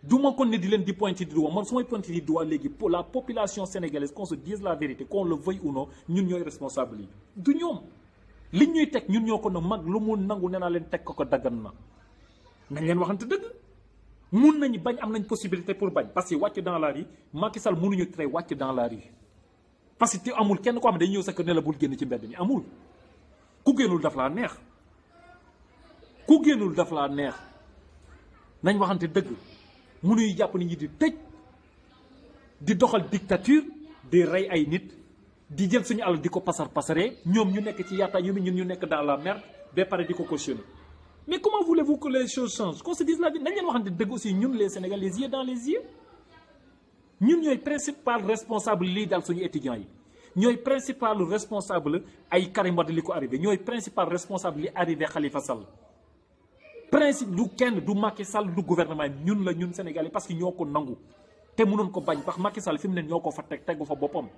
du ma kon ne di leen di pointer du doigt man su may pointer du doigt léegi pour la population sénégalaise qu'on se dise la vérité qu'on le veuille ou non ñun ñooy responsable yi du ñoom li ñuy teg ñun ñoo ko na mag lu mu nangu nee naa leen teg ko daggan na nañ leen waxante dëgg mun nañu bañ am nañ possibilité pour bañ parce que wàcc dans la rue Macky Sall mënuñu tere wàcc dans la rue parce que amul kenn ko xam ne dañu ñëw sa kër ne la bul génn ci mbedd mi amul ku génnul daf laa neex nañ waxante dëgg mënuñu jàpp nit ñi di tëj di doxal dictature di rey ay nit di jël suñu alal di ko pasaree ñoom ñu nekk ci yaata ñun ñu nekk dans la merde ba pare di ko cautionner. Mais comment voulez-vous que les choses changent? Qu'on se dise la vie. Nañ leen waxante dëgg aussi ñun les Sénégalais les yeux dans les yeux ñun ñooy principal responsable lii daal suñu étudiants yi ñooy principal responsable ay Karim Wade li ko arrivé ñooy principal responsable li arrivé Khalifa Sall principe du kenn du Macky Sall du gouvernement ñun la ñun Sénégalais parce que ñoo ko nangu te mënoon ko bañ parce que Macky Sall fi mu ne ñoo ko fa tegu fa boppam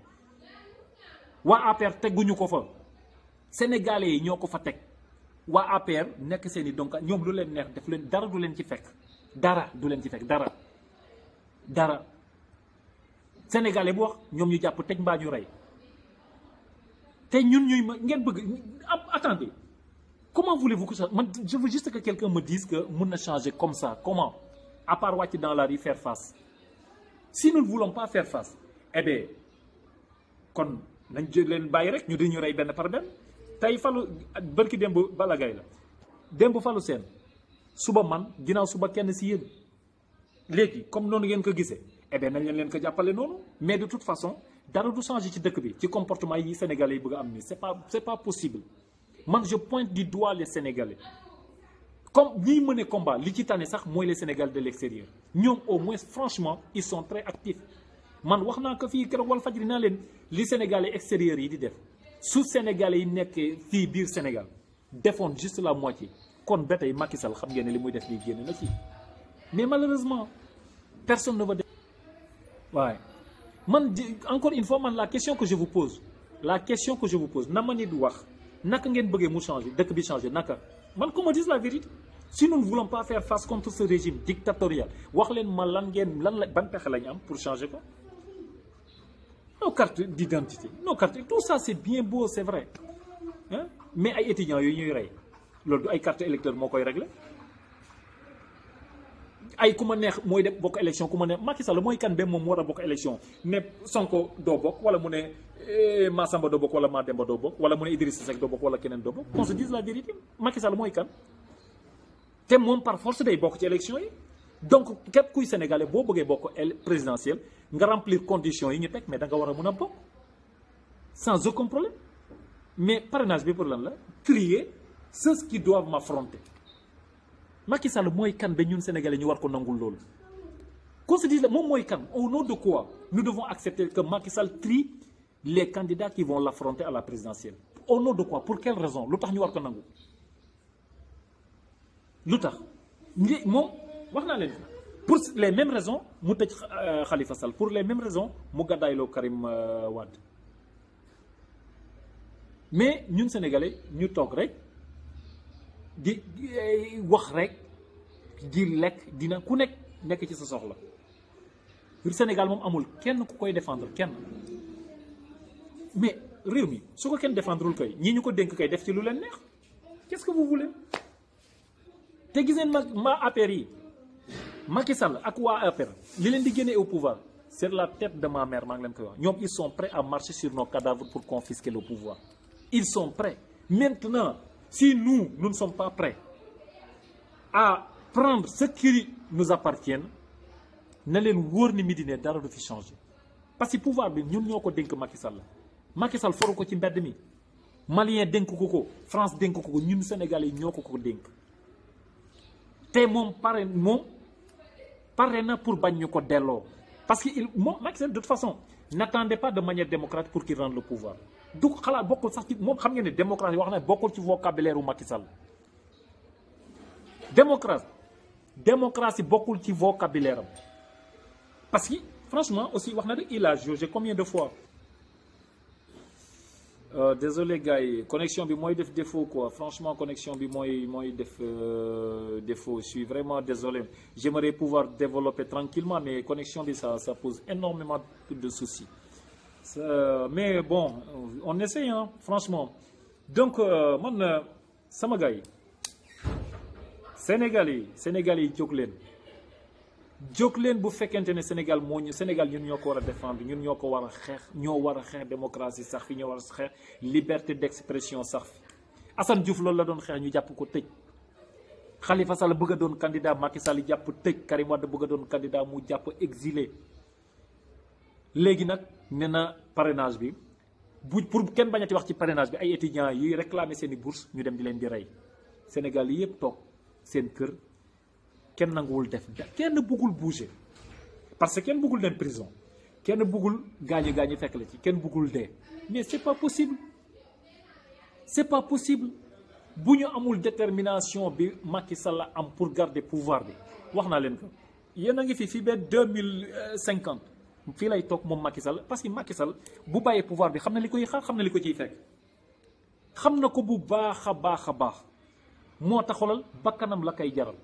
waa APR teguñu ko fa Sénégalais yi ñoo ko fa teg waa APR nekk seen i donc ñoom lu leen neex def leen dara du leen ci fekk dara du leen ci fekk dara Sénégalais bu wax ñoom ñu jàpp tëj mbaa ñu rey te ñun ñuy ngeen bëgg attendez comment voulez-vous que ça man je veux juste que quelqu'un me dise que mun na changer comme ça comment à part wàcc dans la rue faire face si nous ne voulons pas faire face eh bien kon nañ jël leen bàyyi rek ñu di ñu rey benn par benn tey falu barki démb Balla Gaye la démb falu seen suba man ginnaaw suba kenn si yéen léegi comme noonu ngeen ko gisee eh bien nañ leen ko jàppale noonu mais de toute façon dara du changer ci dëkk bi ci comportement yi sénégalais yi bëgg a am nii c'est pas possible man je pointe du doigt les sénégalais comme ñiy mëne combat li ci tane sax mooy les sénégalais de l'extérieur ñoom au moins franchement ils sont très actifs man wax naa ko fii keroog Walfadjri naa leen li sénégalais extérieurs yi di def su sénégalais yi nekkee fii biir Sénégal defoon juste la moitié kon ba tey Macky Sall xam ngeen ne li muy def lii génn na ci mais malheureusement personne ne va def waaye man encore une fois man la question que je vous pose na ma nit wax naka ngeen bëggee mu changer dëkk bi changer naka man qu'on me dise la vérité si nous ne voulons pas faire face contre ce régime dictatorial wax leen ma lan la ban pexe la ñu am pour changer ko nos cartes d'identité nos cartes tout ça c'est bien beau c'est vrai hein mais ay étudiants yooyu ñuy rey loolu du ay carte électeur moo koy régler ay ku ma neex mooy def bokk élection ku ma neex Macky Sall mooy kan ba moom war a bokk élection ne Sonko doo bokk wala mu ne Massamba doo bokk wala Mademba doo bokk wala mu ne Idrissa Seck doo bokk wala keneen doo bokk qu'on se dise la vérité Macky Sall mooy kan te moom par force day bokk ci élection yi donc képp kuy sénégalais boo bëggee bokk présidentielle nga remplir conditions yi ñu teg mais da nga war a mën a bokk sans aucun problème mais parrainage bi pour lan la trier ceux qui doivent m'affronter Macky Sall mooy kan ba ñun sénégalais ñu war ko nangul loolu qu'on se dise la moom mooy kan au nom de quoi nous devons accepter que Macky Sall trie les candidats qui vont l'affronter à la présidentielle au nom de quoi pour quelle raison lu tax ñu war ko nangu lu tax moom wax naa leen pour les mêmes raisons mu tëj Khalifa Sall pour les mêmes raisons mu gàddaayloo Karim Wade mais ñun sénégalais ñu toog rek di wax rek di lekk dina ku nekk ci sa soxla Sénégal moom amul kenn ku koy défendre kenn mais réew mi su ko kenn défendrul koy ñii ñu ko dénk kay def ci lu leen neex qu'est-ce que vous voulez te gis ngeen ma APR yi Macky Sall ak waa APR li leen di génne au pouvoir c'est la tête de ma mère maa ngi leen koy wax ñoom ils sont prêts à marcher sur nos cadavres pour confisquer le pouvoir ils sont prêts maintenant si nous ne sommes pas prêts à prendre ce qui nous appartient na leen wóor ni Médina dara du fi changer parce que pouvoir bi ñun ñoo ko dénk Macky Sall Macky Sall foru ko ci mbedd mi Malien dénk ko France dénk ko ñun Sénégalais yi ñoo ko dénk te moom pare na pour bañ ñu ko delloo parce que moom Macky Sall de toute façon n'attendez pas de manière démocratique pour qu'il rende le pouvoir du xalaat bokkul sax ci moom xam ngeen ne démocratie wax na bokkul ci vocabulaire u Macky Sall démocratie bokkul ci vocabulaire am parce que franchement aussi wax na rek il a jaugé combien de fois désolé gars yi connexion bi mooy def défaut quoi franchement connexion bi mooy def défaut je suis vraiment désolé j'aimerais pouvoir développer tranquillement mais connexion bi ça pose énormément de soucis mais bon on essaye hein franchement donc man sama gars yi Sénégal yi jóg leen bu fekkente ne Sénégal ñun ñoo ko war a défendre ñun ñoo ko war a xeex ñoo war a xeex démocratie sax fi ñoo war a xeex liberté d'expression sax fi Assane Diouf loolu la doon xeex ñu jàpp ko tëj Khalifa Sall bëgg a doon candidat Macky Sall jàpp tëj Karim Wade bëgg a doon candidat mu jàpp exilé léegi nag nee na parrainage bi pour kenn bañati wax ci parrainage bi ay étudiants yi réclamer seeni bourse ñu dem di leen di rey Sénégal yi yëpp toog seen kër kenn nanguwul def kenn bëggul bouger parce que kenn bëggul dem prison kenn bëggul gaañu fekk la ci kenn bëggul dee mais c'est pas possible bu ñu amul détermination bi Macky Sall am pour garder pouvoir bi wax naa leen ko yéen a ngi fii ba 2050 fii lay toog moom Macky Sall parce que Macky Sall bu bàyyee pouvoir bi xam na li koy xaar xam na li ko ciy fekk xam na ko bu baax a baax moo tax xoolal bakkanam la koy jaral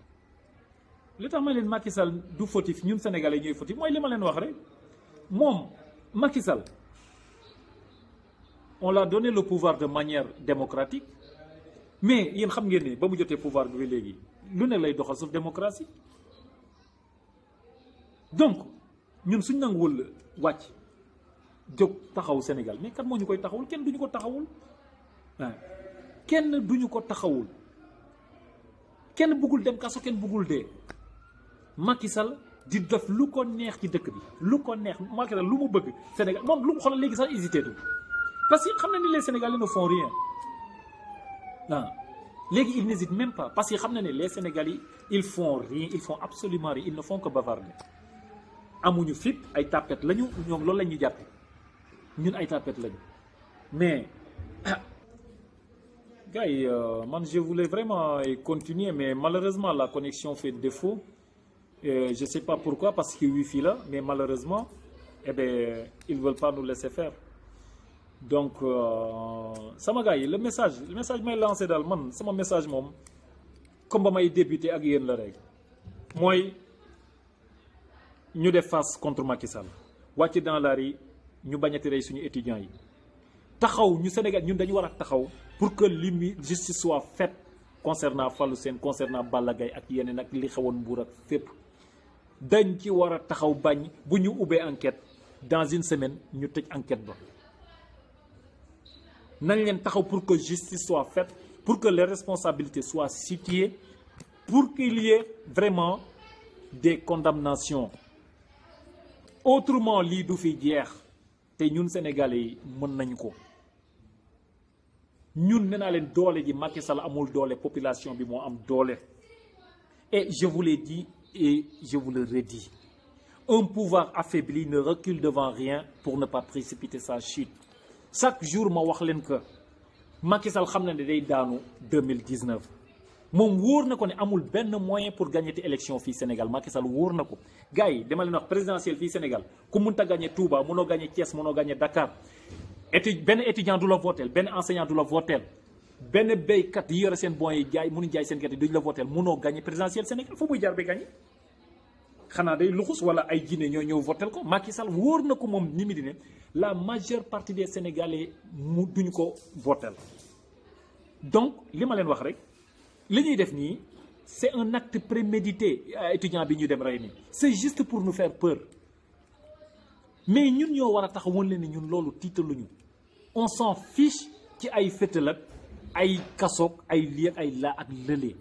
li tax ma leen Macky Sall du fautif ñun sénégalais ñooy fautif mooy li ma leen wax rek moom Macky Sall on l'a donné le pouvoir de manière démocratique mais yéen xam ngeen ne ba mu jotee pouvoir bi léegi lu ne lay doxal sauf démocratie donc ñun suñ nanguwul wàcc jóg taxaw Sénégal mais kan moo ñu koy taxawul kenn duñu ko taxawul waaw kenn duñu ko taxawul kenn bëggul dem kaso kenn bëggul dee Macky Sall di def lu ko neex ci dëkk bi lu ko neex Macky Sall lu mu bëgg Sénégal moom lu mu xoolal léegi sax hésité tu parce que xam na ni les Sénégalais ne font rien ah léegi ils n'hésitent même pas parce que xam na ne les Sénégalais ils font rien ils font absolument rien ils ne font que bavarder amuñu fit ay tapette lañu ñoom loolu la ñuy jàppe ñun ay tapette lañu mais gars yi man je voulais vraiment continuer mais malheureusement la connexion fait défaut je sais pas pourquoi parce que wifi là mais malheureusement eh bien ils veulent pas nous laisser faire donc sama gars yi le message may lancé daal man sama message moom comme ba may débuté ak yéen la rek mooy ñu def face contre Macky Sall wàcc dans la rue ñu bañati rey suñu étudiants yi taxaw ñu Sénégal ñun dañu war a taxaw pour que justice soit faite concernant Fallou Sène concernant Balla Gaye ak yeneen ak li xewoon Mbour ak fépp dañ ci war a taxaw bañ bu ñu ubbee enquête dans une semaine ñu tëj enquête ba nañ leen taxaw pour que justice soit faite pour que les responsabilités soient situées pour qu'il y ait vraiment des condamnations autrement lii du fi jeex te ñun Sénégalais yi mën nañu ko ñun nee naa leen doole ji Macky Sall amul doole population bi moo am doole et je vous l'ai dit et je vous le redis un pouvoir affaibli ne recule devant rien pour ne pas précipiter sa chute chaque jour ma wax leen que Macky Sall xam na ne day daanu 2019 moom wóor na ko ne amul benn moyen pour gagner te élection fii Sénégal Macky Sall wóor na ko gars yi dama leen wax présidentielle fii Sénégal ku mënta gagner Touba mënoo gagner Thiès mënoo gagner Dakar benn étudiant du la votel benn enseignant du la votel benn béykat yi yore seen bon yi jaay mënuñ jaay seen gerte duñ la votel mënoo gagner présidentielle Sénégal foo muy jaar ba gagner xanaa day luxus wala ay jinne ñoo ñëw votel ko Macky Sall wóor na ko moom ni mi di ne la majeure partie des Sénégalais mu duñ ko votel donc li ma leen wax rek li ñuy def nii c'est un acte prémédité étudiant bi ñu dem rey nii c'est juste pour nous faire peur mais ñun ñoo war a tax woon leen ni ñun loolu tiitaluñu on s'en fiche ci ay fétal ak ay kasoog ay lii ak ay laa ak lële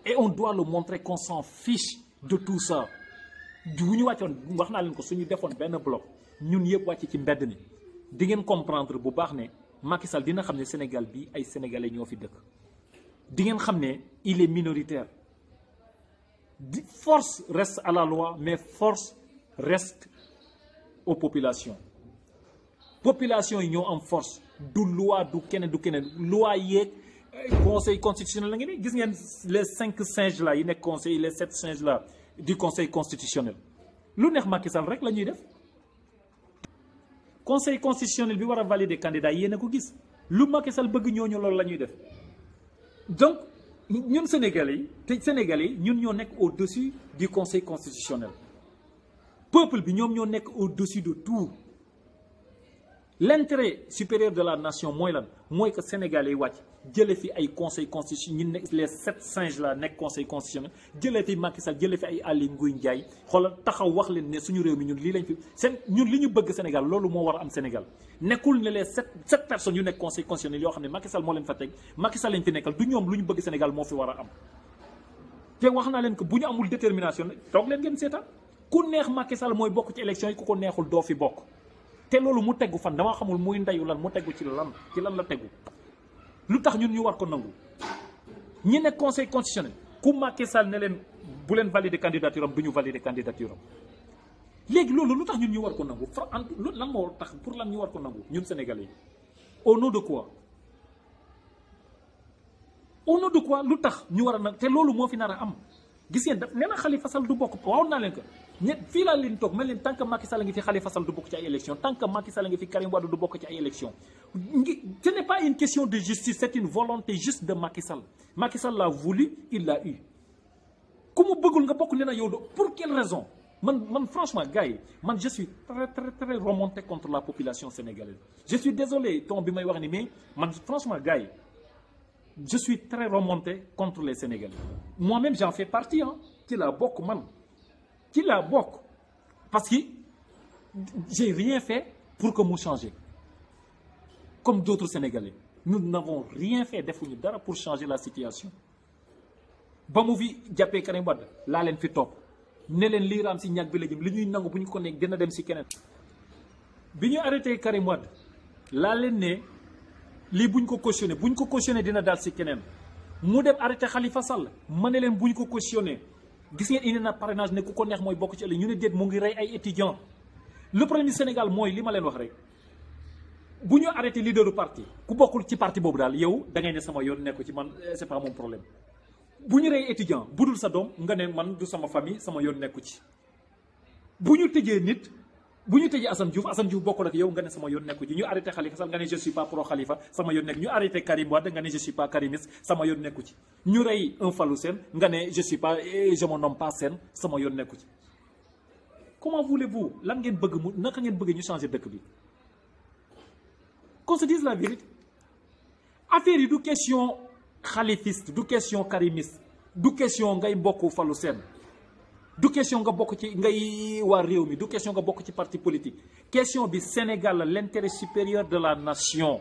et on doit le montrer qu'on s'en fiche de tout ça bu ñu wàccoon wax naa leen ko suñu defoon benn bloc ñun yëpp wàcc ci mbedd mi di ngeen comprendre bu baax ne Macky Sall dina xam ne Sénégal bi ay sénégalais ñoo fi dëkk di ngeen xam ne il est minoritaire force reste à la loi mais force reste aux populations population yi ñoo am force du loi du keneen loi yeeg conseil constitutionnel la ngeen ni gis ngeen les 5 singes là yi nekk conseil les 7 singes là du conseil constitutionnel lu neex Macky Sall rek la ñuy def conseil constitutionnel bi war a valider candidat yéen a ko gis lu Macky Sall bëgg ñooñu loolu la ñuy def donc ñun Sénégalais yi ñun ñoo nekk au-dessus du conseil constitutionnel peuple bi ñoom ñoo nekk au-dessus de tout l'intérêt supérieur de la nation mooy lan mooy que Sénégalais yi wàcc jële fi ay conseil constitutionnel ñu nekk les 7 singes la nekk conseil constitutionnel jëlee fi Macky Sall jëlee fi ay Aly Ngouille Ndiaye xoolal taxaw wax leen ne suñu réew mi ñun lii lañ fi ñun li ñu bëgg Sénégal loolu moo war a am Sénégal nekkul ne les 7 personnes yu nekk conseil constitutionnel yoo xam ne Macky Sall moo leen fa teg Macky Sall lañ fi nekkal du ñoom lu ñu bëgg Sénégal moo fi war a am te wax naa leen que bu ñu amul détermination toog leen ngeen seetaan ku neex Macky Sall mooy bokk ci élection yi ku ko neexul doo fi bokk te loolu mu tegu fan dama xamul muy ndeyu lan mu tegu ci lan la tegu lu tax ñun ñu war ko nangu ñi nekk conseil constitutionnel ku Macky Sall ne leen bu leen valider candidature am du ñu valider candidature am léegi loolu lu tax ñun ñu war ko nangu lan moo tax pour lan ñu war ko nangu ñun Sénégalais yi au nom de quoi au nom de quoi lu tax ñu war a nag te loolu moo fi nar a am gis ngeen daf nee na Khalifa Sall du bokk waaw naa leen ko fii laa leen toog mel leen tant que Macky Sall ngi fi Khalifa Sall du bokk ci ay élection tant que Macky Sall ngi fi Karim Wade du bokk ci ay élection ce n'est pas une question de justice c'est une volonté juste de Macky Sall Macky Sall l'a voulu il l'a eu ku mu bëggul nga bokk nee na yow do pour quelle raison man franchement gars yi man je suis très remonté contre la population sénégalaise je suis désolé ton bi may wax ni mais man franchement gars yi je suis très remonté contre les Sénégalais moi-même j'en fais partie ci laa bokk man ci laa bokk parce que j'ai rien fait pour que mu changer comme d'autres Sénégalais nous n'avons rien fait defuñu dara pour changer la situation ba mu fi jàppee Karim Wade laa leen fi topp ne leen lii raam si ñag bi la jëm li ñuy nangu bu ñu ko nekk dina dem si keneen bi ñu arrêté Karim Wade laa leen ne lii buñ ko cautionné dina daal si keneen mu dem arrêté Khalifa Sall ma ne leen buñ ko cautionné gis ngeen indi na parrainage ne ku ko neex mooy bokk ci ëllëg ñu ne déet mu ngi rey ay étudiants le problème du Sénégal mooy li ma leen wax rek bu ñu arrêté leader du parti ku bokkul ci parti boobu daal yow da ngay ne sama yoon nekku ci man c'est pas mon problème bu ñu rey étudiant bu dul sa doom nga ne man du sama famille sama yoon nekku ci bu ñu tëjee nit bu ñu tëjee Assane Diouf bokkul ak yow nga ne sama yoon nekku ci ñu arrêté Khalifa Sall nga ne je suis pas pro Khalifa sama yoon nekku ñu arrêté Karim Wade nga ne je suis pas karimiste sama yoon nekku ci ñu rey un Fallou Sène nga ne je suis pas je me nomme pas Sène sama yoon nekku ci comment voulez-vous lan ngeen bëgg mu naka ngeen bëgg ñu changer dëkk bi qu'on se dise la vérité affaire yi du question khalifiste du question karimiste du question ngay bokk Fallou Sène du question nga bokk ci ngay waa réew mi du question nga bokk ci parti politique question bi Sénégal la l'intérêt supérieur de la nation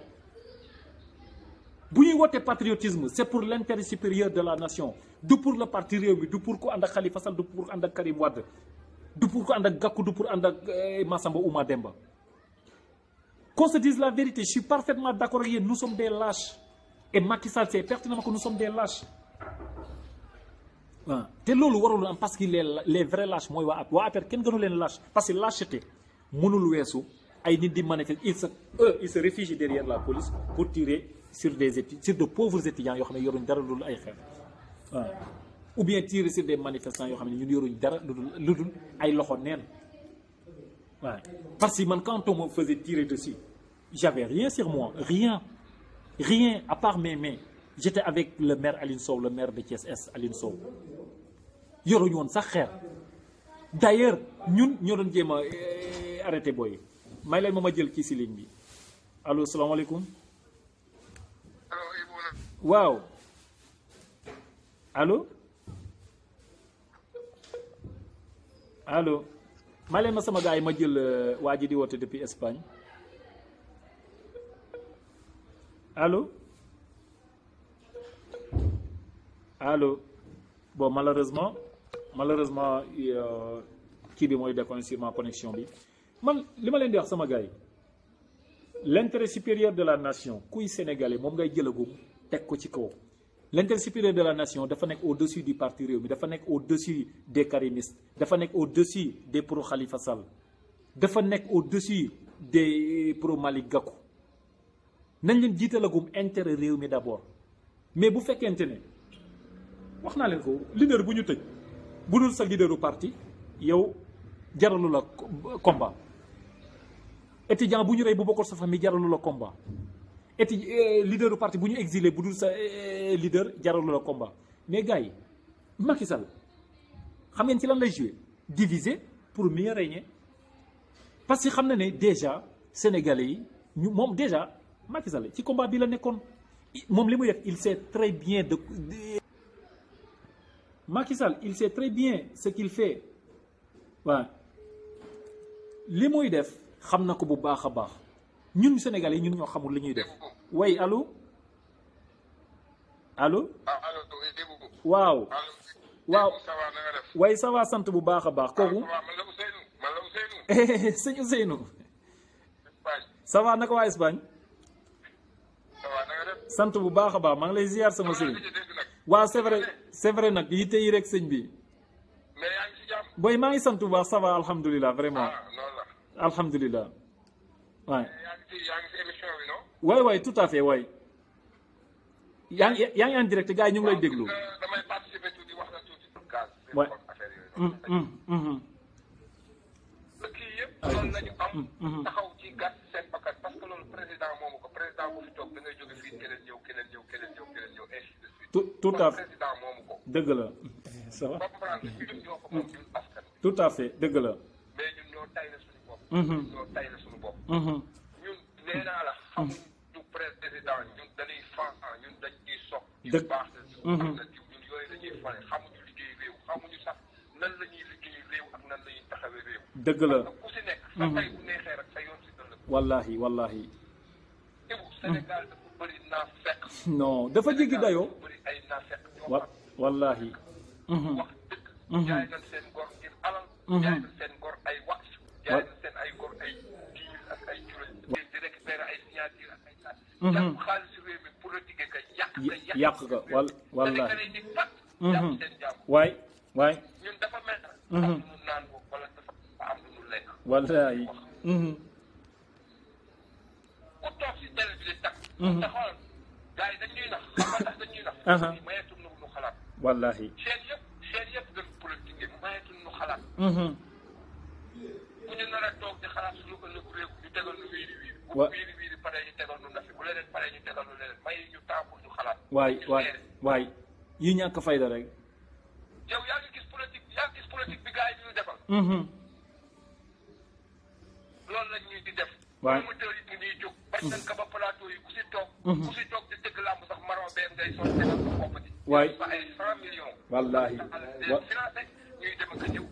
bu ñuy wootee patriotisme c'est pour l'intérêt supérieur de la nation du pour le parti réew mi du pour ku ànd ak Khalifa Sall du pour ànd ak Karim Wade du pour ku ànd ak Gakou du pour ànd ak Massamba ou Mademba qu'on se dise la vérité je suis parfaitement d'accord avec yéen nous sommes des lâches et Macky Sall c'est pertinemment que nous sommes des lâches waaw te loolu warul am parce que les vrais lâches mooy waa APR kenn gënu leen lâche parce que lâcheté mënul weesu ay nit di manifester ils se réfugient derrière la police pour tirer sur de pauvres étudiants yoo xam ne yoruñ dara lu dul ay xeer waaw ou bien tirer sur des manifestants yoo xam ne ñun yoruñ dara lu dul ay loxo neen waaw parce que man quand on me faisait tirer dessus j'avais rien sur moi rien à part mes mains j'étais avec le maire Aline Sow le maire de Thiès Est Aline Sow yoruñu woon sax xeer d'ailleurs ñun ñoo doon jéem a arrêté booy may leen ma jël kii si ligne bi allo salaamaaleykum waaw allo may leen ma sama gars yi ma jël waa ji di woote depuis Espagne allo bon malheureusement kii bi mooy déconné sur ma connexion bi man li ma leen di wax sama gars yi l'intérêt supérieur de la nation kuy sénégalais moom ngay jëlagum teg ko ci kaw l'intérêt supérieur de la nation dafa nekk au-dessus du parti réew mi dafa nekk au-dessus des karimistes dafa nekk au-dessus des pro Khalifa Sall dafa nekk au-dessus des pro Malick Gakou nañ leen jiitalagum intérêt réew mi d'abord mais bu fekkente ne wax naa leen ko leader bu ñu tëj bu dul sa leaderu parti yow jaralu la combat étudiant bu ñu rey bu bokkul sa famille jaralu la combat leaderu parti bu ñu exilé bu dul sa leader jaralu la combat mais gars yi Macky Sall xam ngeen ci lan lay jouer diviser pour mieux régner parce que xam na ne déjà sénégalais yi ñu moom déjà Macky Sall ci combat bi la nekkoon moom li muy def il sait très bien Macky Sall il sait très bien ce qu'il fait waaw li muy def xam na ko bu baax a baax ñun Sénégalais yi ñun ñoo xamul li ñuy def way allo waaw way ça va sant bu baax a baax kooku sëñ Ousseynou ça va naka waa Espagne sant bu baax a baax maa ngi lay ziar sama sëñ waaw c'est vrai nag yitte yi rek sëñ bi boy maa ngi sant bu baax ça va alhamdulilah vraiment noonu la. alhamdulilah waay yaa ngi ci émission bi non. waay waay tout à fait waay yaa ngi en direct gars yi ñu ngi lay déglu. damay participer tuuti wax la tuuti pour gaz. waay affaire yooyu. kii yëpp loolu la ñu am. taxaw ci gaz seen bakkan parce que loolu président moomu ko président bu fi toog da ngay jóge fii keneen ñëw keneen ñëw keneen ñëw keneen ñëw ainsi de suite. tout à fait président moomu ko. dëgg la ça va. comprendre ñun ñoo ko moom ñun askan. tout à fait dëgg la. mais ñun ñoo tay la suñu bopp. ñun ñoo tay la suñu bopp. ñun nee naa la xamuñ du président ñun dañuy fan ñun dañ ciy sox. dëgg baax na ñun yooyu la ñuy fane xamuñu liggéey réew xamuñu sax nan la ñuy liggéey réew ak nan la ñuy taxawee réew. dëgg la ku si nekk. sa tay bu neexee rek sa yoon si dëll. wallahi wallahi. Sénégal dafa bëri naa fekk. non dafa jéggi dayoo. dafa bëri ay naa fekk. wallahi. wax dëgg. jaay nañ seen gor ngir alal. jaay nañ seen gor ay wax. jaay nañ seen ay gor ay diir ak ay juróom. di récupérer ay signature ak ay saat. jàpp xaalis réew mi politique ka yàq ka wallahi. jàpp seen jàmm. waay waay. ñun dafa mel. am lu mu naan ko wala dafa am lu mu lekk. wallahi. ku toog si télé bi di takk. te xool gars yi dañuy nax xam nga ndax dañuy nax. mayeetul nu xalaat. wallahi. chaîne yëpp gën politique mayeetul nu xalaat. bu ñu nar a toog di xalaat suñu ëllëgu réew ñu tegal nu wiiri wiiri. bu wiiri wiiri pare ñu tegal nu nafi bu leneen pare ñu tegal nu leneen may ñu temps pour ñu xalaat. waay yi ñàkk fayda rek. yow yaa ngi gis politique bi gars yi di ñu defal. loolu lañ ñuy di def. waay promoteurs yi ñuy jóg. bañ nañ ko ba plateau yi ku si toog. ku si toog di dëgg làmb sax maron bee ngay soog tegal sa bopp di. waay ba ay 100 millions. wallahi. financé ñuy dem ak a ñëw.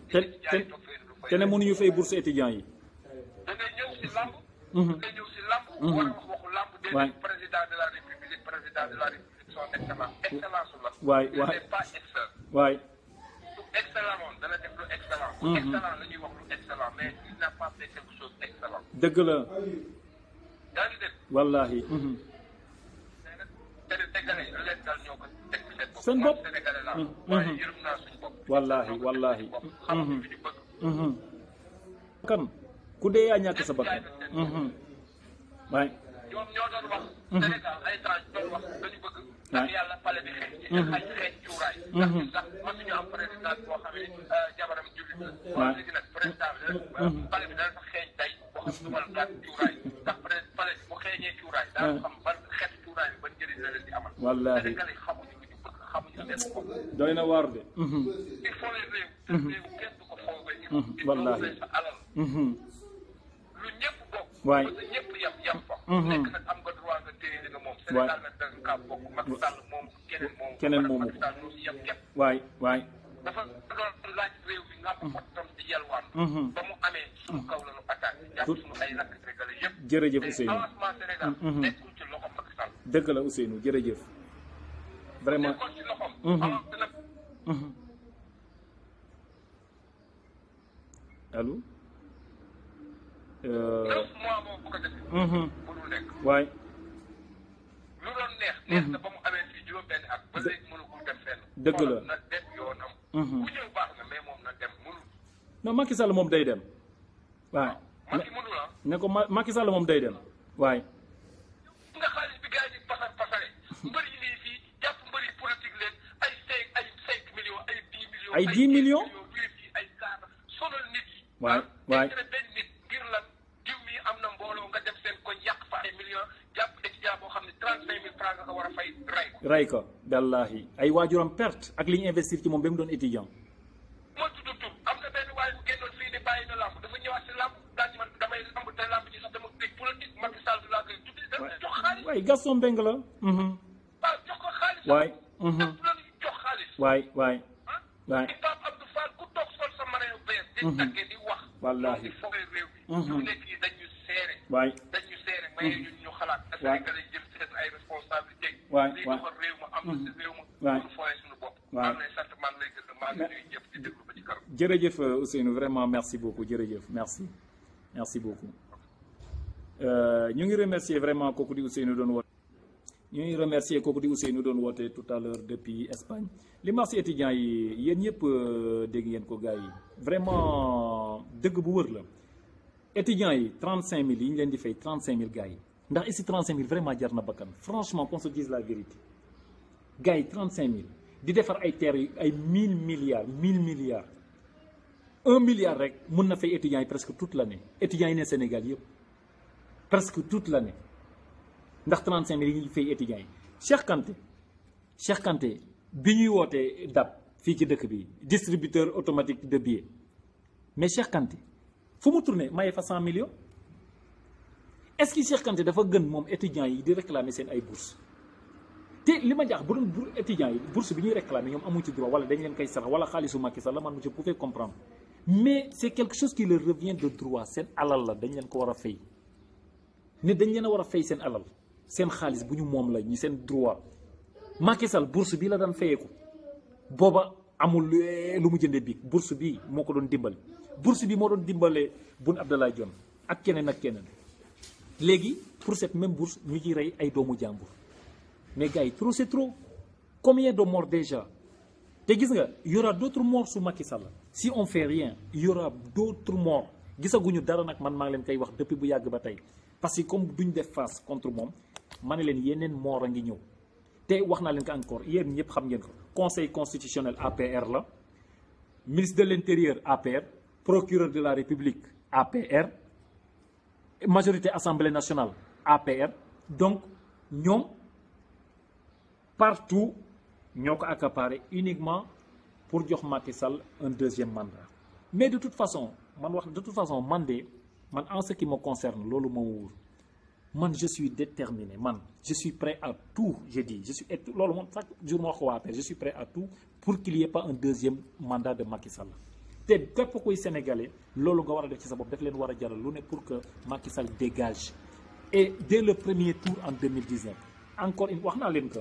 te ne mënuñu fay bourse étudiants yi. da ngay ñëw si làmb. da ngay ñëw si làmb. war a wax waxu làmb. waay président de la république son excellence excellence la. waay pas excellent. waay. lu excellent moom dana def lu excellent. lu excellent la ñuy wax lu excellent mais il n'a pas fait quelque chose d'excellent. dëgg la. yaa ngi dégg. wallahi. Sénégalais leen dal ñoo ko teg seen bopp. Sénégalais la waaye yërëm naa suñu bopp. wallahi. xam fi ñu bëgg. kan ku dee yaa ñàkk sa bakkan. waay. ñoom ñoo doon wax. Sénégal ay temps doon wax dañu bëgg. ndax yàlla pale bi xeeñ. xeeñ cuuraay. ndax ñun sax mënuñu am président boo xam ne jabaram jullit la. waaw léegi nag président bi pale bi dana sax xeeñ day boo xam du ma la gàtt cuuraay. ndax pale bi bu xeeñee cuuraay. daa xam ban xeetu cuuraay bi ban njëriñ la leen di amal. wallahi. Sénégal yi xamuñu lu ñu bëgg xamuñu seen bopp. doy na waar de. il faut les réew. réew kenn du ko foogee. wallahi. sa alal. lu ñëpp bokk. waay. parce que ñëpp yam fa. nekk nag am nga droit nga téye li nga moom. Sénégal nag da nga kaa bokk. Macky Sall moom keneen moom. Macky Sall ñoo si yem képp. waay. dafa doon laaj réew mi nga am xottam di yalwaan. ba mu amee suñu kaw la ñu attaqué. jàpp suñu ay lakk Sénégal yëpp. jërëjëf Ousseynou avancement Sénégal. nekkul ci loxo Macky Sall. dëgg la Ousseynou jërëjëf. vraiment nekkoon ci loxoom. avancé na. allo. 9 mois boobu bu ko defee. mënul nekk. waay. lu doon neex. neex na ba mu amee fii juróom-benn at. ba léegi mënugul dem fenn. dëgg la na dem yoonam. ku ñëw baax na mais moom na dem mënul. non Macky Sall moom day dem. waay. Macky mënul ah. ne ko Macky Sall moom day dem. waay. nga xaalis bi gars yi pasar pasare. mbër yi nii fii jàpp mbër yi politique leen ay 5 millions ay 10 millions. ay 10 millions. ay cadre sonal nit yi. waay. benn nit ngir lan diw mi am na mbooloo nga dem seen koñ yàq fa ay millions jàpp étudiant boo xam ne 35 000 francs nga ko war a fay ray ko wallahi ay waajuram perte ak li ñu investir ci moom ba mu doon étudiant. moo tudd tur am na benn waaye bu génnoon fii ni bàyyi na lamb dafa ñëwaat si lamb daal man damay lamb te lamb ji sax dama dégg politique Macky Sall laa koy tuddi dama jox xaalis. waay Gaston Mbengue la. waaw jox ko xaalis. waay. daf la jox xaalis. waay. di Pape Abdou Fall ku toog sol sa marin yu bees. di tàggee di wax. wallahi. di foogee réew mi. su nekk yi dañu seere. waay. dañu seere maye ñun ñu xalaat. waay Sénégalais jël seen ay responsabilités. waay lii doxal réew ma am na si réew ma. waay pour fooyee suñu bopp. waay. maa ngi lay sant maa ngi lay gërëm maa ngi nuyu ñëpp di déglu ba ci kanam. jërëjëf Ousseynou vraiment merci beaucoup jërëjëf merci beaucoup. ñu ngi remercier vraiment kooku di Ousseynou doon woon. ñuy remercier kooku di Ousseynou doon woote tout à l'heure depuis Espagne li ma wax si étudiants yi yéen ñëpp dégg ngeen ko gars yi vraiment dëgg bu wër la étudiants yi 35000 yi ñu leen di fay 35000 gars yi ndax ici 35000 vraiment jar na bakkan franchement qu'on se dise la vérité gars yi 35000 di defar ay terres yu ay 1000 milliards 1000 milliards 1 milliard rek mun na fay étudiants yi presque toute l'année étudiants yi ne Sénégal yëpp presque toute l'année ndax 35000 yi ñuy fay étudiants yi Cheikh Kanté bi ñuy wootee DAP fii ci dëkk bi distributeur automatique de billets mais Cheikh Kanté fu mu tourné maye fa 100 millions est-ce que Cheikh Kanté dafa gën moom étudiants yi di réclamer seen ay bourses te li ma jaax bu doon étudiants yi bourse bi ñuy réclamer ñoom amuñ ci droit wala dañ leen koy sarax wala xaalisu Macky Sall la man je pouvais comprendre mais c'est quelque chose qui leur revient de droit seen alal la dañ leen ko war a fay ne dañ leen a war a fay seen alal seen xaalis bu ñu moom la ñi seen droit Macky Sall bourse bi la daan fayeeku booba amul lu mu jëndee bi bourse bi moo ko doon dimbali bourse bi moo doon dimbalee Boun Abdallah Dionne ak keneen ak keneen léegi pour cette même bourse ñu ci rey ay doomu jàmbur mais gars yi trop c'est trop combien de morts déjà te gis nga y aura d'autres morts sous Macky Sall si on fait rien y aura d'autres morts gisaguñu dara nag man maa ngi leen koy wax depuis bu yàgg ba tey parce que comme duñ def face contre moom ma ne leen yeneen morts a ngi ñëw te wax naa leen ko encore yéen ñëpp xam ngeen ko conseil constitutionnel APR la ministre de l'intérieur APR procureur de la République APR majorité assemblée nationale APR donc ñoom partout ñoo ko accaparé uniquement pour jox Macky Sall un deuxième mandat mais de toute façon man en ce qui me concerne loolu moo wóor man je suis déterminé je suis prêt à tout loolu moom chaque jour ma wax ko waa APR je suis prêt à tout pour qu'il y ait pas un deuxième mandat de Macky Sall te képp koy sénégalais loolu nga war a def ci sa bopp daf leen war a jaral lu ne pour que Macky Sall dégage et dès le premier tour en 2019 encore une wax naa leen que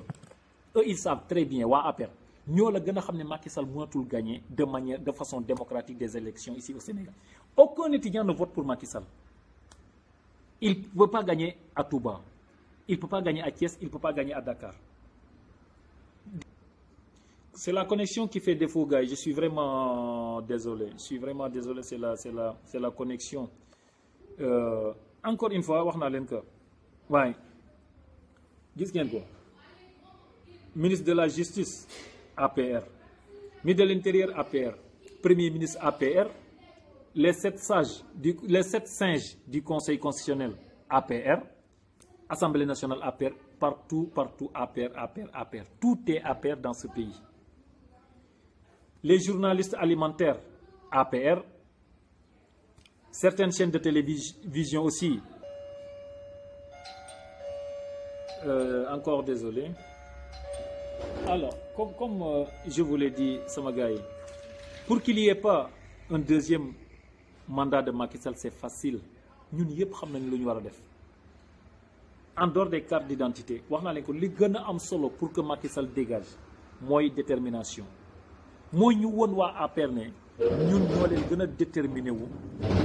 eux ils savent très bien waa APR ñoo la gën a xam ne Macky Sall mënatul gagner de façon démocratique des élections ici au Sénégal aucun étudiant ne vote pour Macky Sall. Il ne peut pas gagner à Touba, il ne peut pas gagner à Thiès, il ne peut pas gagner à Dakar. C'est la connexion qui fait défaut, gars. Je suis vraiment désolé. C'est la connexion. Encore une fois, wax naa leen ko waaye gis ngeen ko ministre de la justice APR, ministre de l'intérieur APR, premier ministre APR. Les 7 singes du Conseil constitutionnel APR, Assemblée nationale APR, partout APR. Tout est APR dans ce pays. Les journalistes alimentaires APR, certaines chaînes de télévision aussi. Encore désolé. Alors, comme je vous l'ai dit, sama gars yi, pour qu'il n'y ait pas un deuxième mandat de Macky Sall, c'est facile ñun yëpp xam nañ lu ñu war a def en dehors des cartes d'identité wax naa leen ko li gën a am solo pour que Macky Sall dégage mooy détermination mooy ñu woon waa APR ne ñun ñoo leen gën a déterminé wu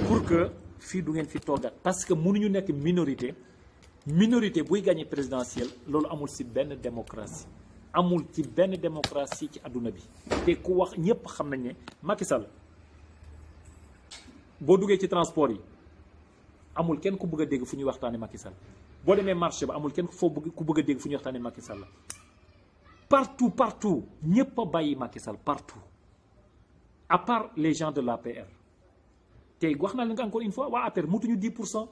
pour que fii du ngeen fi toogaat parce que mënuñu nekk minorité buy gagné présidentielle loolu amul ci benn démocratie ci àdduna bi te ku wax ñëpp xam nañ ne Macky Sall boo duggee ci transport yi amul kenn ku bëgg a dégg fu ñuy waxtaane Macky Sall boo demee marché ba amul kenn ku bëgg a dégg fu ñuy waxtaane Macky Sall partout ñëpp a bàyyi Macky Sall partout à part les gens de l'APR te wax naa leen nga encore une fois waa APR motuñu 10%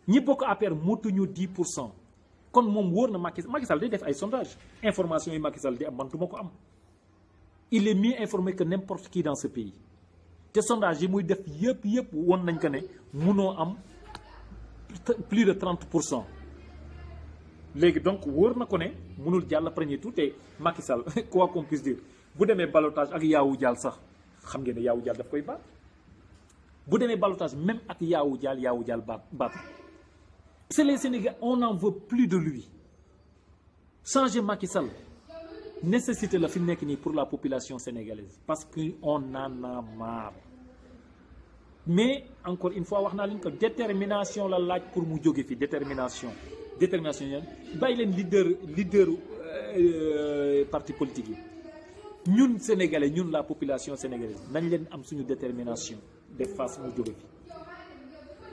ñi bokk APR motuñu 10% kon moom wóor na Macky Sall day def ay sondage information yi Macky Sall di am man du ma ko am il est mieux informé que n'importe qui dans ce pays te sondage yi muy def yëpp woon nañ ko ne munoo am plus de 30% léegi donc wóor na ko ne munul jàll premier tour te Macky Sall quoi qu'on puisse dire bu demee ballottage ak Yawou Dial sax xam ngeen ne Yawou Dial daf koy baat bu demee ballottage même ak Yawou Dial baat c'est les Sénégalais on n'en veut plus de lui changer Macky Sall nécessité la fi mu nekk nii pour la population sénégalaise parce que on en a marre mais encore une fois wax naa leen ko détermination la laaj pour mu jóge fi détermination détermination ñaan bàyyi leen leader parti politique yi ñun sénégalais ñun la population sénégalaise nañ leen am suñu détermination def face mu jóge fi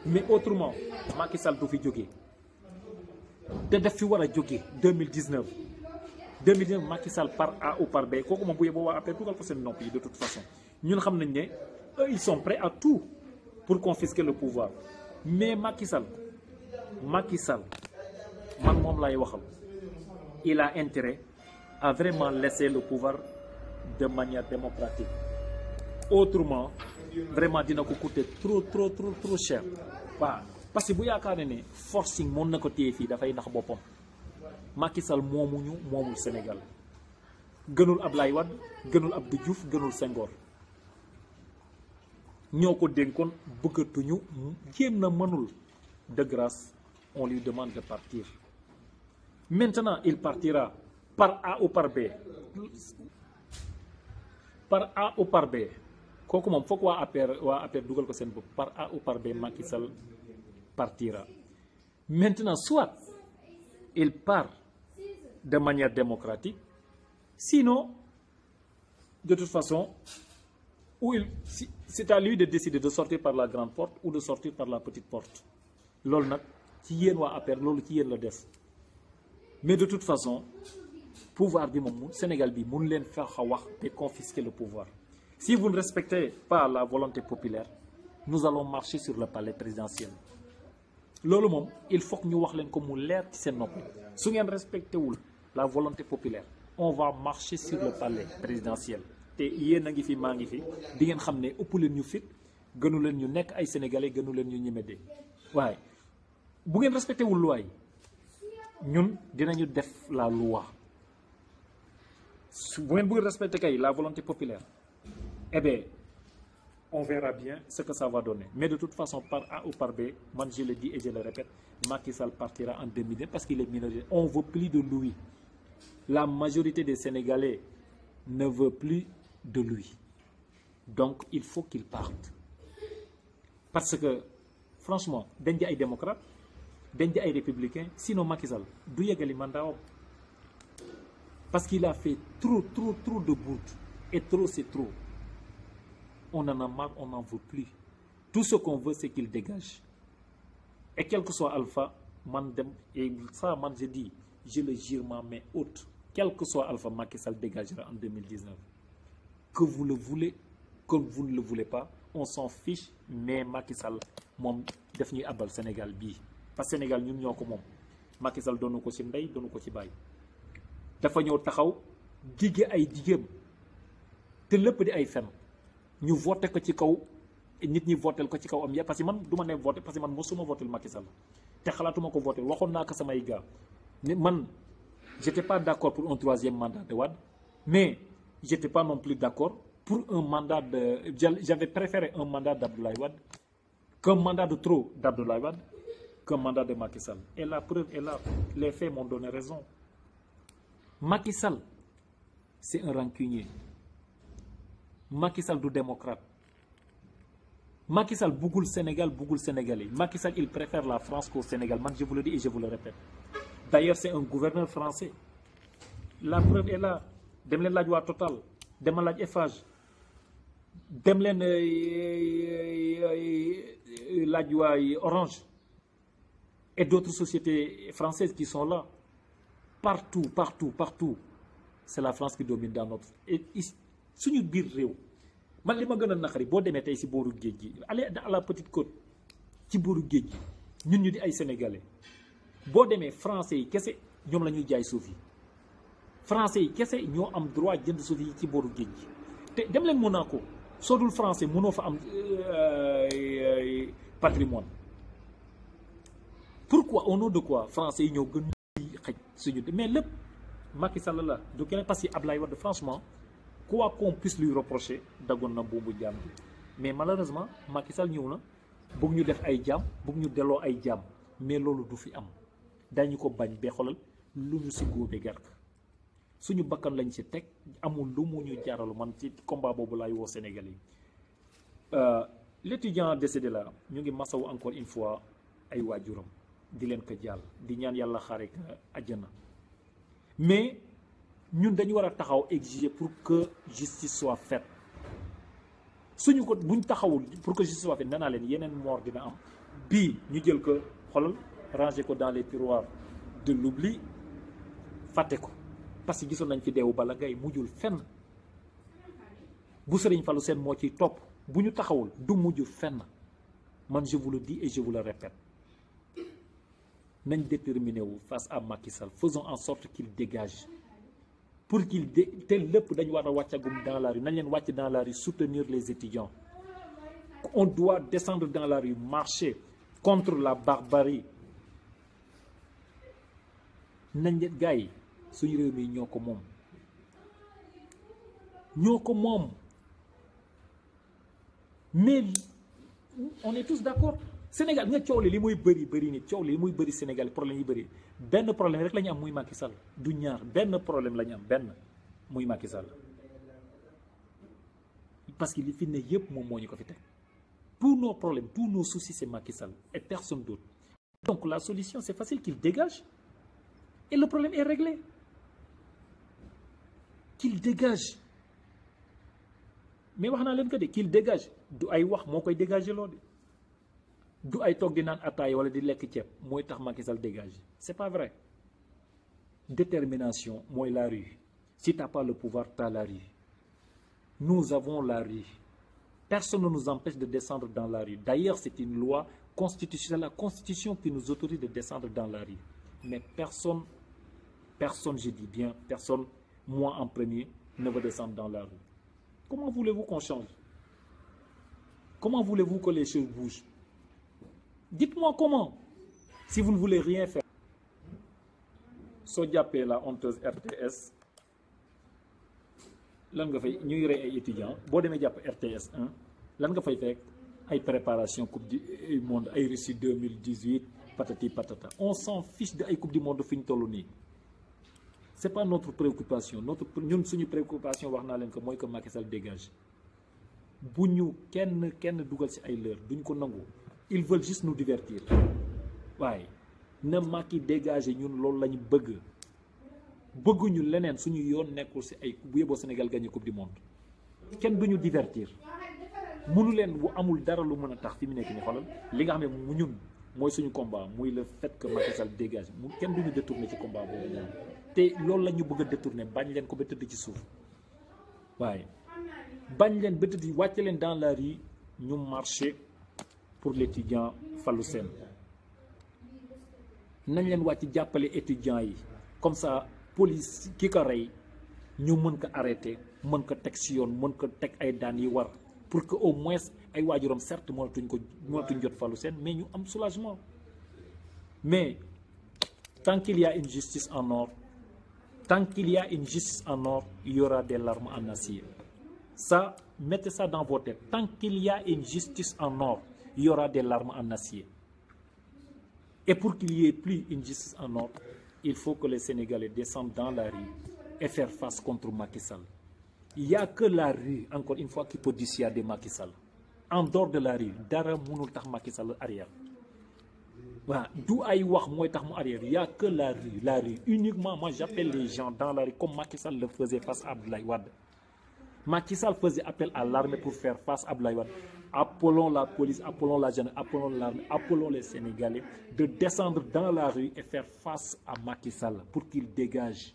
mais autrement Macky Sall du fi jógee te def fi war a jógee 2019 Macky Sall par A ou par B kooku moom bu yeboo waa après dugal ko seen nopp yi de toute façon ñun xam nañ ne eux ils sont prêts à tout pour confisquer le pouvoir mais Macky Sall man moom lay waxal il a intérêt à vraiment laisser le pouvoir de manière démocratique autrement vraiment dina ko coûter trop cher waaw parce que bu yaakaar ne forcing mën na ko téye fii dafay nax boppam Macky Sall moomul Sénégal gënul Ablaye Wade gënul Abdou Diouf gënul Senghor ñoo ko dénkoon bëggatuñu jéem na mënul de grâce on lui demande de partir maintenant il partira par A ou par B kooku moom foog waa APR dugal ko seen bopp par A ou par B Macky Sall partira maintenant soit il part de manière démocratique sinon de toute façon c'est à lui de décider de sortir par la grande porte ou de sortir par la petite porte loolu nag ci yéen waa APR loolu ci yéen la des mais de toute façon pouvoir bi moom Sénégal bi mun leen fexe wax te confisquer le pouvoir si vous ne respectez pas la volonté populaire nous allons marcher sur le palais présidentiel loolu moom il faut que ñu wax leen ko mu leer ci seen nopp su ngeen respecté wul la volonté populaire on va marcher sur le palais présidentiel te yéen a ngi fi maa ngi fi di ngeen xam ne ëpp leen ñu fit gënu leen ñu nekk ay sénégalais gënu leen ñu ñeme de waaye bu ngeen respecté wul loi yi ñun dinañu def la loi bu ngeen bëgg respecté kay la volonté populaire eh bien on verra bien ce que ça va donner mais de toute façon par A ou par B man je le dis et je le répète Macky Sall partira en 2020 parce qu'il est minoritaire on veut plus de lui la majorité des Sénégalais ne veut plus de lui donc il faut qu'il parte parce que franchement dañ di ay démocrate dañ di ay républicain sinon Macky Sall du yeggali mandat parce qu'il a fait trop de bourde et trop c'est trop on en a marre on n'en veut plus tout ce qu'on veut c'est qu'il dégage et quel que soit Alpha man dem et ça man je dis je le jure ma main haute quel que soit Alpha Macky Sall dégagera en 2019 que vous le voulez que vous ne le voulez pas on s'en fiche mais Macky Sall moom def ñuy abal Sénégal bii parce que Sénégal ñun ñoo ko moom Macky Sall doonu ko ci ndey doonu ko ci baay dafa ñëw taxaw digge ay diggeem te lépp di ay fen ñu voté ko ci kaw nit ñi votel ko ci kaw am ya parce que man du ma ne voté parce que man mosuma voté Macky Sall te xalaatuma ko voté waxoon naa ko samay gars ne man j'étais pas d'accord pour un troisième mandat de Wade mais j'étais pas non plus d'accord pour un mandat de j'avais préféré un mandat d'Abdoulaye Wade qu'un mandat de trop d'Abdoulaye Wade qu'un mandat de Macky Sall et la preuve est là les faits m'ont donné raison Macky Sall c'est un rancunier Macky Sall du démocrate Macky Sall buggul Sénégal buggul Sénégalais Macky Sall il préfère la France qu'au Sénégal man je vous le dis et je vous le répète d'ailleurs c'est un gouverneur français la preuve est là dem leen laaj waa Total dema laaj Eiffage dem leen laaj waa Orange et d'autres sociétés françaises qui sont là partout c'est la France qui domine dans notre et suñu biir réew man li ma gën a naqari boo demee tey si booru géej gi allez à la petite côte ci booru géej gi ñun ñu di ay sénégalais boo demee français yi kese ñoom la ñuy jaay suuf yi français yi kese ñoo am droit jënd suuf yi ci booru géej gi te dem leen Monaco soo dul français mënoo fa am patrimoine pourquoi au nom de quoi français yi ñoo gën ñuy xaj suñu mais lépp Macky Sall la du keneen parce que Ablaye Wade franchement quoi qu'on puisse lui reprocher dagoon na buubu jaam bi mais malheureusement Macky Sall ñëw na bëgg ñu def ay jaam bëgg ñu delloo ay jaam mais loolu du fi am dañu ko bañ bee xolal lu ñu si góobe gark suñu bakkan lañ ci teg amul lu mu ñu jaaralu man ci combat boobu laay woo Sénégalais yi l'étudiant décédé là ñu ngi masawu encore une fois ay waajuram di leen ko jàll di ñaan yàlla xaare ko àjjana mais ñun dañu war a taxaw exiger pour que justice soit faite suñu ko buñ taxawul pour que justice soit faite nee naa leen yeneen mort dina am bii ñu jël ko xolal ranger ko dans les tiroirs de l'oubli fàtte ko parce que gisoon nañ fi deewu Balla Gaye mujjul fenn bu Serigne Fallou Sène moo ciy topp bu ñu taxawul du mujj fenn man je vous le dis et je vous le répète nañ déterminé wu face à Macky Sall faisons en sorte qu'il dégage pour qu'il te lépp dañu war a wàccagum dans la rue nañ leen wàcc dans la rue soutenir les étudiants on doit descendre dans la rue marcher contre la barbarie nañ leen gars yi suñu réew mi ñoo ko moom mais on est tous d'accord Sénégal nga coow li muy bëri ni coow li muy bëri Sénégal problème yi bëri benn problème rek la ñu am muy Macky Sall du ñaar benn problème la ñu am benn muy Macky Sall parce que li fi ne yëpp moom moo ñu ko fi teg tous nos problèmes tous nos soucis c'est Macky Sall et personne d'autre donc la solution c'est facile qu'il dégage et le problème est réglé qu'il dégage mais wax naa leen que de qu'il dégage du ay wax moo koy dégager loolu du ay toog di naan ataay wala di lekk ceeb mooy tax Macky Sall dégage c'est pas vrai détermination mooy la rue si t'as pas le pouvoir t'as la rue nous avons la rue personne ne nous empêche de descendre dans la rue d'ailleurs c'est une loi constitutionnelle la constitution qui nous autorise de descendre dans la rue mais personne je dis bien personne moi en premier ne veut descendre dans la rue. Comment voulez-vous qu'on change? Comment voulez-vous que les choses bougent? Dites-moi comment. Si vous ne voulez rien faire. soo jàppee la honteuse RTS lan nga fay ñuy rey ay étudiants boo demee jàpp RTS 1 lan nga fay fekk ay préparation coupe du monde ay Russie 2018 patati patata on s'en fiche de ay coupe du monde fi ñu toll nii. C'est pas notre préoccupation ñun suñu préoccupation wax naa leen que mooy que Macky Sall dégage bu ñu kenn dugal ci ay leurre duñ ko nangu ils veulent juste nous divertir waaye na Macky dégagé ñun loolu la ñu bëgguñu leneen suñu yoon nekkul ci ay bu yeboo Sénégal gagné coupe du monde kenn duñu divertir mënu leen bu amul dara lu mën a tax fi mu nekk ni xoolal li nga xam ne mu ñun mooy suñu combat muy le fait que Macky Sall dégage mu kenn duñu détourné ci combat boobu noonu te loolu la ñu bëgg a détourné bañ leen ko ba tëdd ci suuf waaye bañ leen ba tëdd wàcce leen dans la rue ñu marché pour l'étudiant Fallou Sène nañ leen wàcc jàppale étudiants yi comme ça police ki ko rey ñu mën ko arrêté mën ko teg si yoon mën ko teg ay daan yi war pour que au moins ay waajuram certes mënatuñ jot Fallou Sène mais ñu am soulagement mais tant qu'il y a une justice en ordre tant qu'il y a une justice en ordre il y aura des larmes en acier ça mettez ça dans vos têtes tant qu'il y a une justice en ordre il y aura des larmes en acier et pour qu'il y ait plus une justice en ordre il faut que les Sénégalais descendent dans la rue et faire face contre Macky Sall. Il n'y a que la rue, encore une fois, qui peut dissuader Macky Sall. En dehors de la rue, dara mënul tax Macky Sall arrière. Voilà, du ay wax mooy tax mu arrière. Il n'y a que la rue. Uniquement, moi j'appelle les gens dans la rue comme Macky Sall le faisait face à Abdoulaye Wade. Macky Sall faisait appel à l'armée pour faire face à Abdoulaye Wade. Appelons la police, appelons la gendarmerie, appelons l'armée, appelons les Sénégalais de descendre dans la rue et faire face à Macky Sall pour qu'il dégage.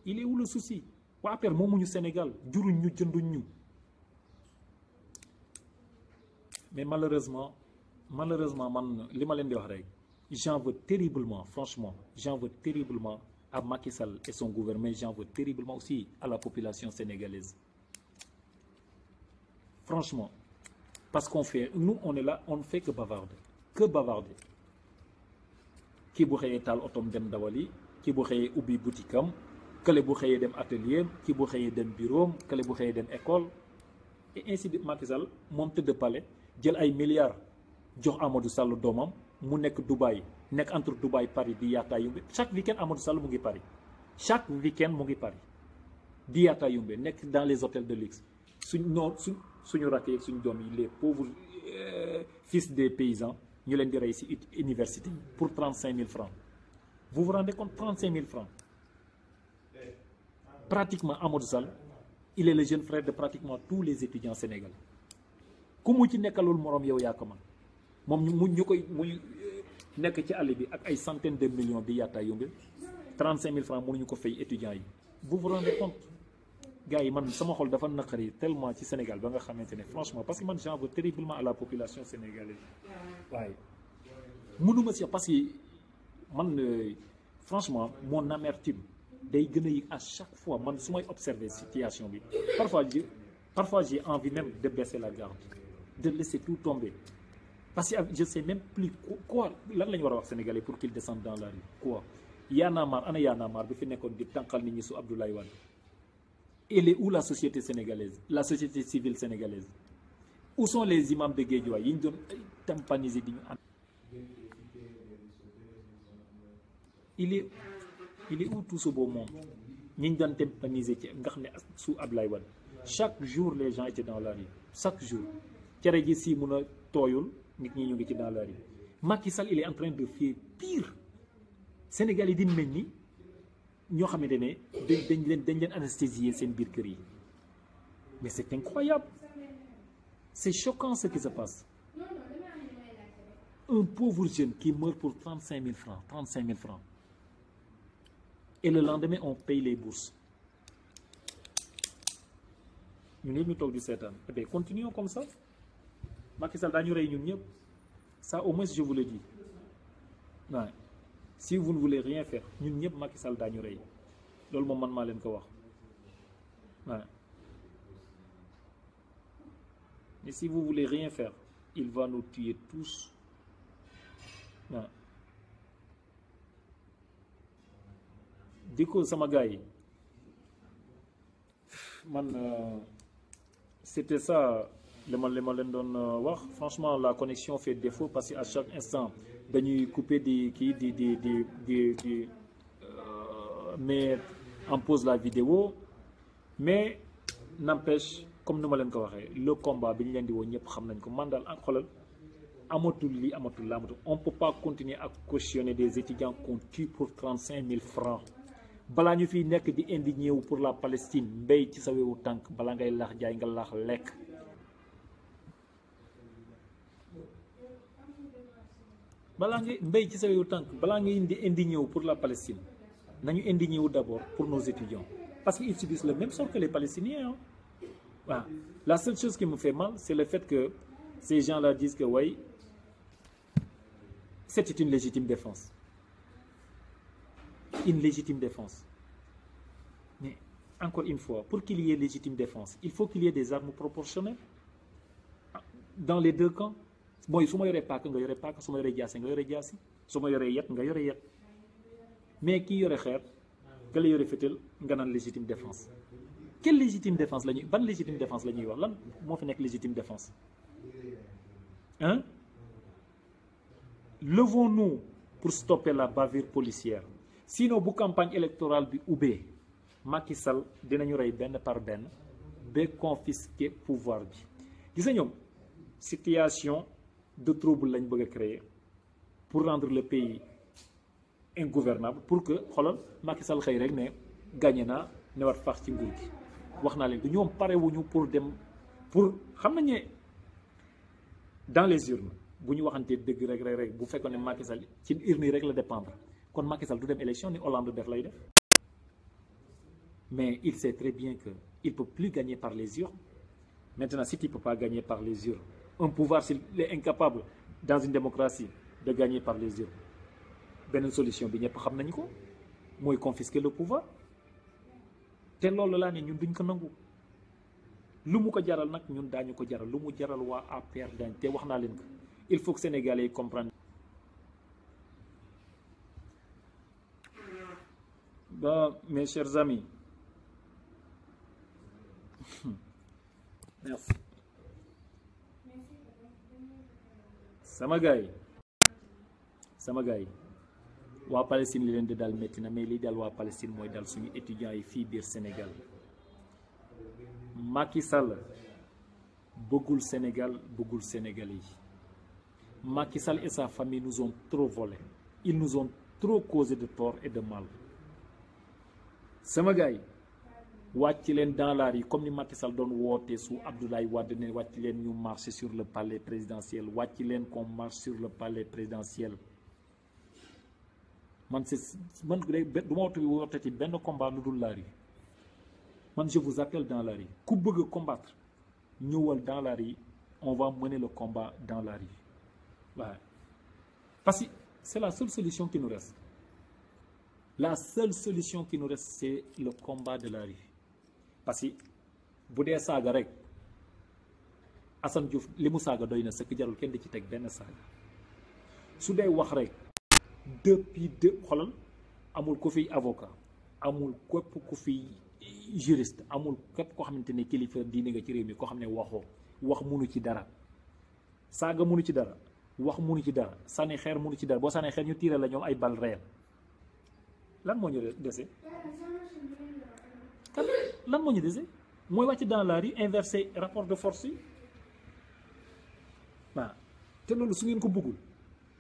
Il est où le souci? waa APR moomuñu Sénégal juruñ ñu jënduñ ñu mais malheureusement man li ma leen di wax rek j'en veux terriblement franchement j'en veux terriblement à Macky Sall et son gouvernement j'en veux terriblement aussi à la population sénégalaise franchement parce qu'on fait nous on est là on ne fait que bavarder kii bu xëyee taal otom dem dawali kii bu xëyee ubbi boutique am kële bu xëyee dem atelier kii bu xëyee dem bureau kële bu xëyee dem école et ainsi de Macky Sall moom tëdd palais jël ay milliards jox Amadou Sall doomam mu nekk Dubaï nekk entre Dubaï Paris di yaataa yumbe chaque week-end Amadou Sall mu ngi Paris chaque week-end mu ngi Paris di yaataa yumbe nekk dans les hôtels de luxe suñu rakk yeeg suñu doom yi les pauvres fils des paysans ñu leen di rey ci université pour 35 000 francs. Vous vous rendez compte, 35 000 francs. Pratiquement Amadou Sall il est le jeune frère de pratiquement tous les étudiants sénégalais ku mu ci nekkalul moroom yow yaa ko man moom ñu koy muy nekk ci àll bi ak ay centaines de millions di yaataa yombe 35 000 francs mënuñu ko fay étudiants yi. Vous vous rendez compte gars yi man sama xol dafa naqari tellement ci Sénégal ba nga xamante ne franchement parce que man j'en veux terriblement à la population sénégalaise waaye mënuma si parce que man franchement mon amertume day gën a yëg à chaque fois man su may observer situation bi parfois j'ai envie même de baisser la garde de laisser tout tomber parce que je sais même plus quoi lan la ñu war a wax sénégalais pour qu'ils descendent dans la rue quoi. Y'en a marre ana Y'en a marre bi fi nekkoon di tànqal nit ñi su Abdoulaye Wade elle est où la société sénégalaise la société civile sénégalaise où sont les imams de Guédiawaye yi ñu doon tampaniser di ñu am. il est où tout ce beau monde ñi ñu doon tampaniser ci nga xam ne su Abdoulaye Wade chaque jour les gens étaient dans la rue chaque jour cere ji si mun a tooyul nit ñi ñu ngi ci dans la rue. Macky Sall il est en train de faire pire Sénégal yi di mel ni ñoo xamante ne dañ leen anesthésier seen biir kër yi mais c'est incroyable c'est choquant ce qui se passe. Un pauvre jeune qui meurt pour 35 000 francs et le lendemain on paye les bourses ñun ñëpp ñu toog di seetaan eh bien continuons comme ça Macky Sall daañu rey ñun ñëpp ça au moins je vous le dis waaw si vous ne voulez rien faire ñun ñëpp Macky Sall daañu rey loolu moom man maa leen ko wax waaw mais si vous voulez rien faire il va nous tuer tous waaw di ko sama gars yi man c'était ça li ma leen doon wax franchement la connexion fait défaut parce que à chaque instant dañuy couper di mettre en pause la vidéo mais n'empêche comme ni ma leen ko waxee le combat bi ñu leen di woo ñëpp xam nañ ko man daal ak xoolal amatul lii amatul la amatul on peut pas continuer à cautionner des étudiants qu'on tue pour 35 000 francs balaa ñu fiy nekk di indigné wu pour la Palestine mbéy ci sa wewu tànk balaa ngay laax jaay nga laax lekk balaa ngay mbéy ci sa wewu tànk balaa ngay di indigné wu pour la Palestine nañu indigné wu d'abord pour nos étudiants parce qu'ils subissent le même sort que les Palestiniens waaw la seule chose qui me fait mal c'est le fait que ces gens-là disent que ouais c'était une légitime défense mais encore une fois pour qu'il y ait légitime défense il faut qu'il y ait des armes proportionnelles dans les deux camps mooy su ma yoree paaka nga yore paaka su ma yoree jaasi nga yore jaasi su ma yoree yet nga yore yet mais kii yore xeer ka la yore fétal nga naan légitime défense quelle légitime défense la ñuy ban légitime défense la ñuy wax lan moo fi nekk légitime défense hein levons-nous pour stopper la bavure policière sinon bu campagne électorale bi ubbee Macky Sall dinañu rey benn par benn ba confisquer pouvoir bi gis nga ñoom situation de trouble lañ bëgg a créer pour rendre le pays ingouvernable pour que xoolal Macky Sall xëy rek ne gagné naa ne war fax ci nguur gi wax naa leen du ñoom parewuñu pour dem pour xam nañ ne dans les urnes bu ñu waxantee dëgg rek bu fekkoon ne Macky Sall ci urne yi rek la dépendre kon Macky Sall du dem élection ni Hollande def lay def mais il sait très bien que il peut plus gagner par les urnes maintenant si il peut pas gagner par les urnes un pouvoir s'il est incapable dans une démocratie de gagner par les urnes beneen solution bi ñëpp xam nañu ko mooy confisquer le pouvoir te loolu laa ne ñun duñ ko nangu lu mu ko jaral nag ñun daañu ko jaral lu mu jaral waa APR dañ te wax naa leen ko il faut que Sénégalais yi comprendre. Bon, mes chers amis merci sama gars yi waa Palestine li leen di dal métti na mais li dal waa Palestine mooy dal suñu étudiants yi fii biir Sénégal Macky Sall bëggul Sénégal bëggul Sénégalais yi Macky Sall et sa famille nous ont trop volé. Ils nous ont trop causé de tort et de mal. sama gars yi wàcc leen dans la rue comme ni Macky Sall doon woote sous Abdoulaye Wade ne wàcc leen ñu marcher sur le palais présidentiel wàcc leen qu'on marche sur le palais présidentiel. man du ma woote ci benn combat lu dul la rue man je vous appelle dans la rue ku bëgg a combattre ñëwal dans la rue on va mener le combat dans la rue waaw parce que c'est la seule solution qui nous reste. La seule solution qui nous reste, c'est le combat de la rue. Parce que bu dee saaga rek Assane Diouf li mu saaga doy na sëkk jarul kenn di ci teg benn saaga su dee wax rek depuis xoolal amul ku fiy avocat amul képp ku fiy juriste amul képp koo xamante ne kilifa diine nga ci réew mi koo xam ne wax munu ci dara saaga munu ci dara wax munu ci dara sànni xeer munu ci dara boo sànni xeer ñu tiire la ñoom ay balles réelles. lan moo ñu dese lan moo ñu dese mooy wàcc dans la rue inverser rapport de force yi waaw te loolu su ngeen ko bëggul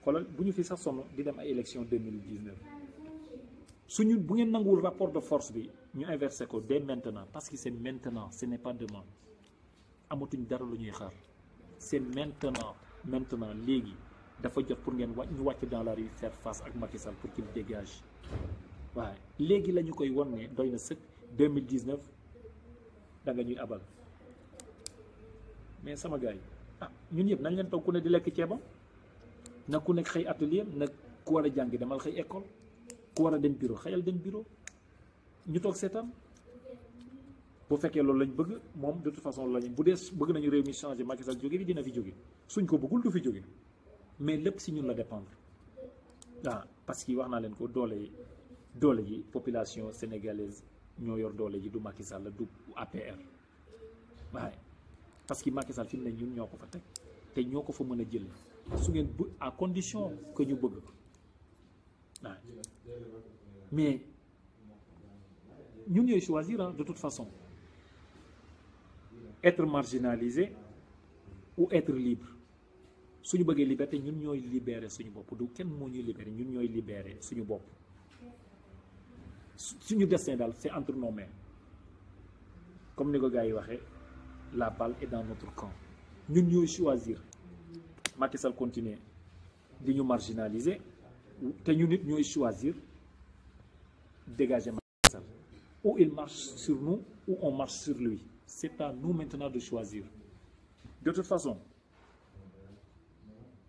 xoolal bu ñu fi sax sonn di dem ay élection 2019 suñu bu ngeen nanguwul rapport de force bi ñu inverser ko dès maintenant parce que c'est maintenant ce n'est pas demain amatuñ dara lu ñuy xaar c'est maintenant léegi dafa jot pour ngeen ñu wàcc dans la rue faire face ak Macky Sall pour qu'il dégage. waaw léegi la ñu koy won ne doy na sëkk 2019 da nga ñuy abal mais sama gars yi ñun yëpp nañ leen toog ku ne di lekk ceebam na ku nekk xëy atelier nag ku war a jàngi demal xëy école ku war a dem bureau xëyal dem bureau ñu toog seetaan bu fekkee loolu lañ bëgg moom de toute façon lañu bu dee bëgg nañu réew mi changer Macky Sall jóge bi dina fi jóge suñ ko bëggul du fi jóge mais lépp si ñun la dépendre waaw parce que wax naa leen ko doole ji population sénégalaise ñoo yor doole ji du Macky Sall du APR waaye parce que Macky Sall fi mu ne ñun ñoo ko fa teg te ñoo ko fa mën a jël su ngeen à condition que ñu bëgg waaw mais ñun ñooy choisir de toute façon être marginalisé ou être libre suñu bëggee liberté ñun ñooy libérer suñu bopp du kenn moo ñuy libérer ñun ñooy libérer suñu bopp. suñu destin daal c'est entre nos mains comme ni ko gars yi waxee la balle est dans notre camp ñun ñooy choisir Macky Sall continuer di ñu marginaliser te ñun nit ñooy choisir dégager Macky Sall ou il marche sur nous ou on marche sur lui c'est à nous maintenant de choisir de toute façon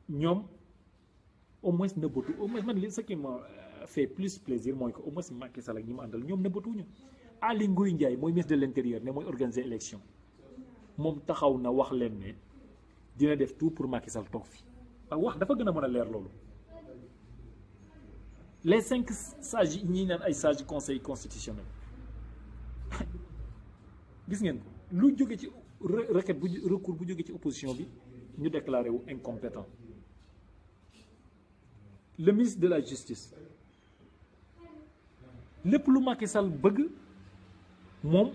ñoom au moins nëbbatu au moins man li ce qui m'a fait plus plaisir mooy que au moins Macky Sall ak ñi mu àndal ñoom nëbbatuñu Aly Ngouille Ndiaye mooy ministre de l'intérieur ne mooy organiser élection moom taxaw na wax leen ne dina def tout pour Macky Sall toog fi wax dafa gën a mën a leer loolu les 5 sages yi ñi naan ay sages conseil constitutionnel gis ngeen ko lu jóge ci requête bu recours bu jóge ci opposition bi ñu déclaré wu incompétent le ministre de la justice lépp lu Macky Sall bëgg moom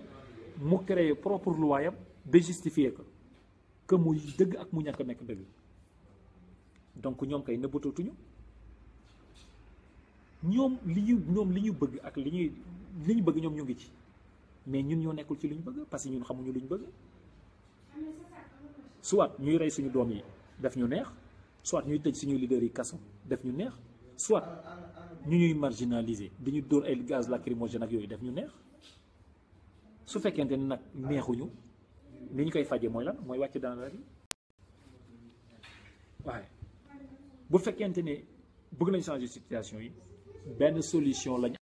mu créé propre loi yam ba justifier ko que muy dëgg ak mu ñàkk a nekk dëgg donc ñoom kay nëbbatootuñu ñoom li ñu bëgg ak li ñu bëgg ñoom ñu ngi ci mais ñun ñoo nekkul ci li ñu bëgg parce que ñun xamuñu lu ñu bëgg soit ñuy rey suñu doom yi daf ñu neex soit ñuy tëj suñu leader yi kaso daf ñu neex soit ñu ñuy marginaliser dañu dóor ay gaz lacrymogène ak yooyu daf ñu neex su fekkente ne nag neexuñu ni ñu koy faje mooy lan mooy wàcc dans la rue waaye bu fekkente ne bëgg nañ changer situation yi benn solution lañ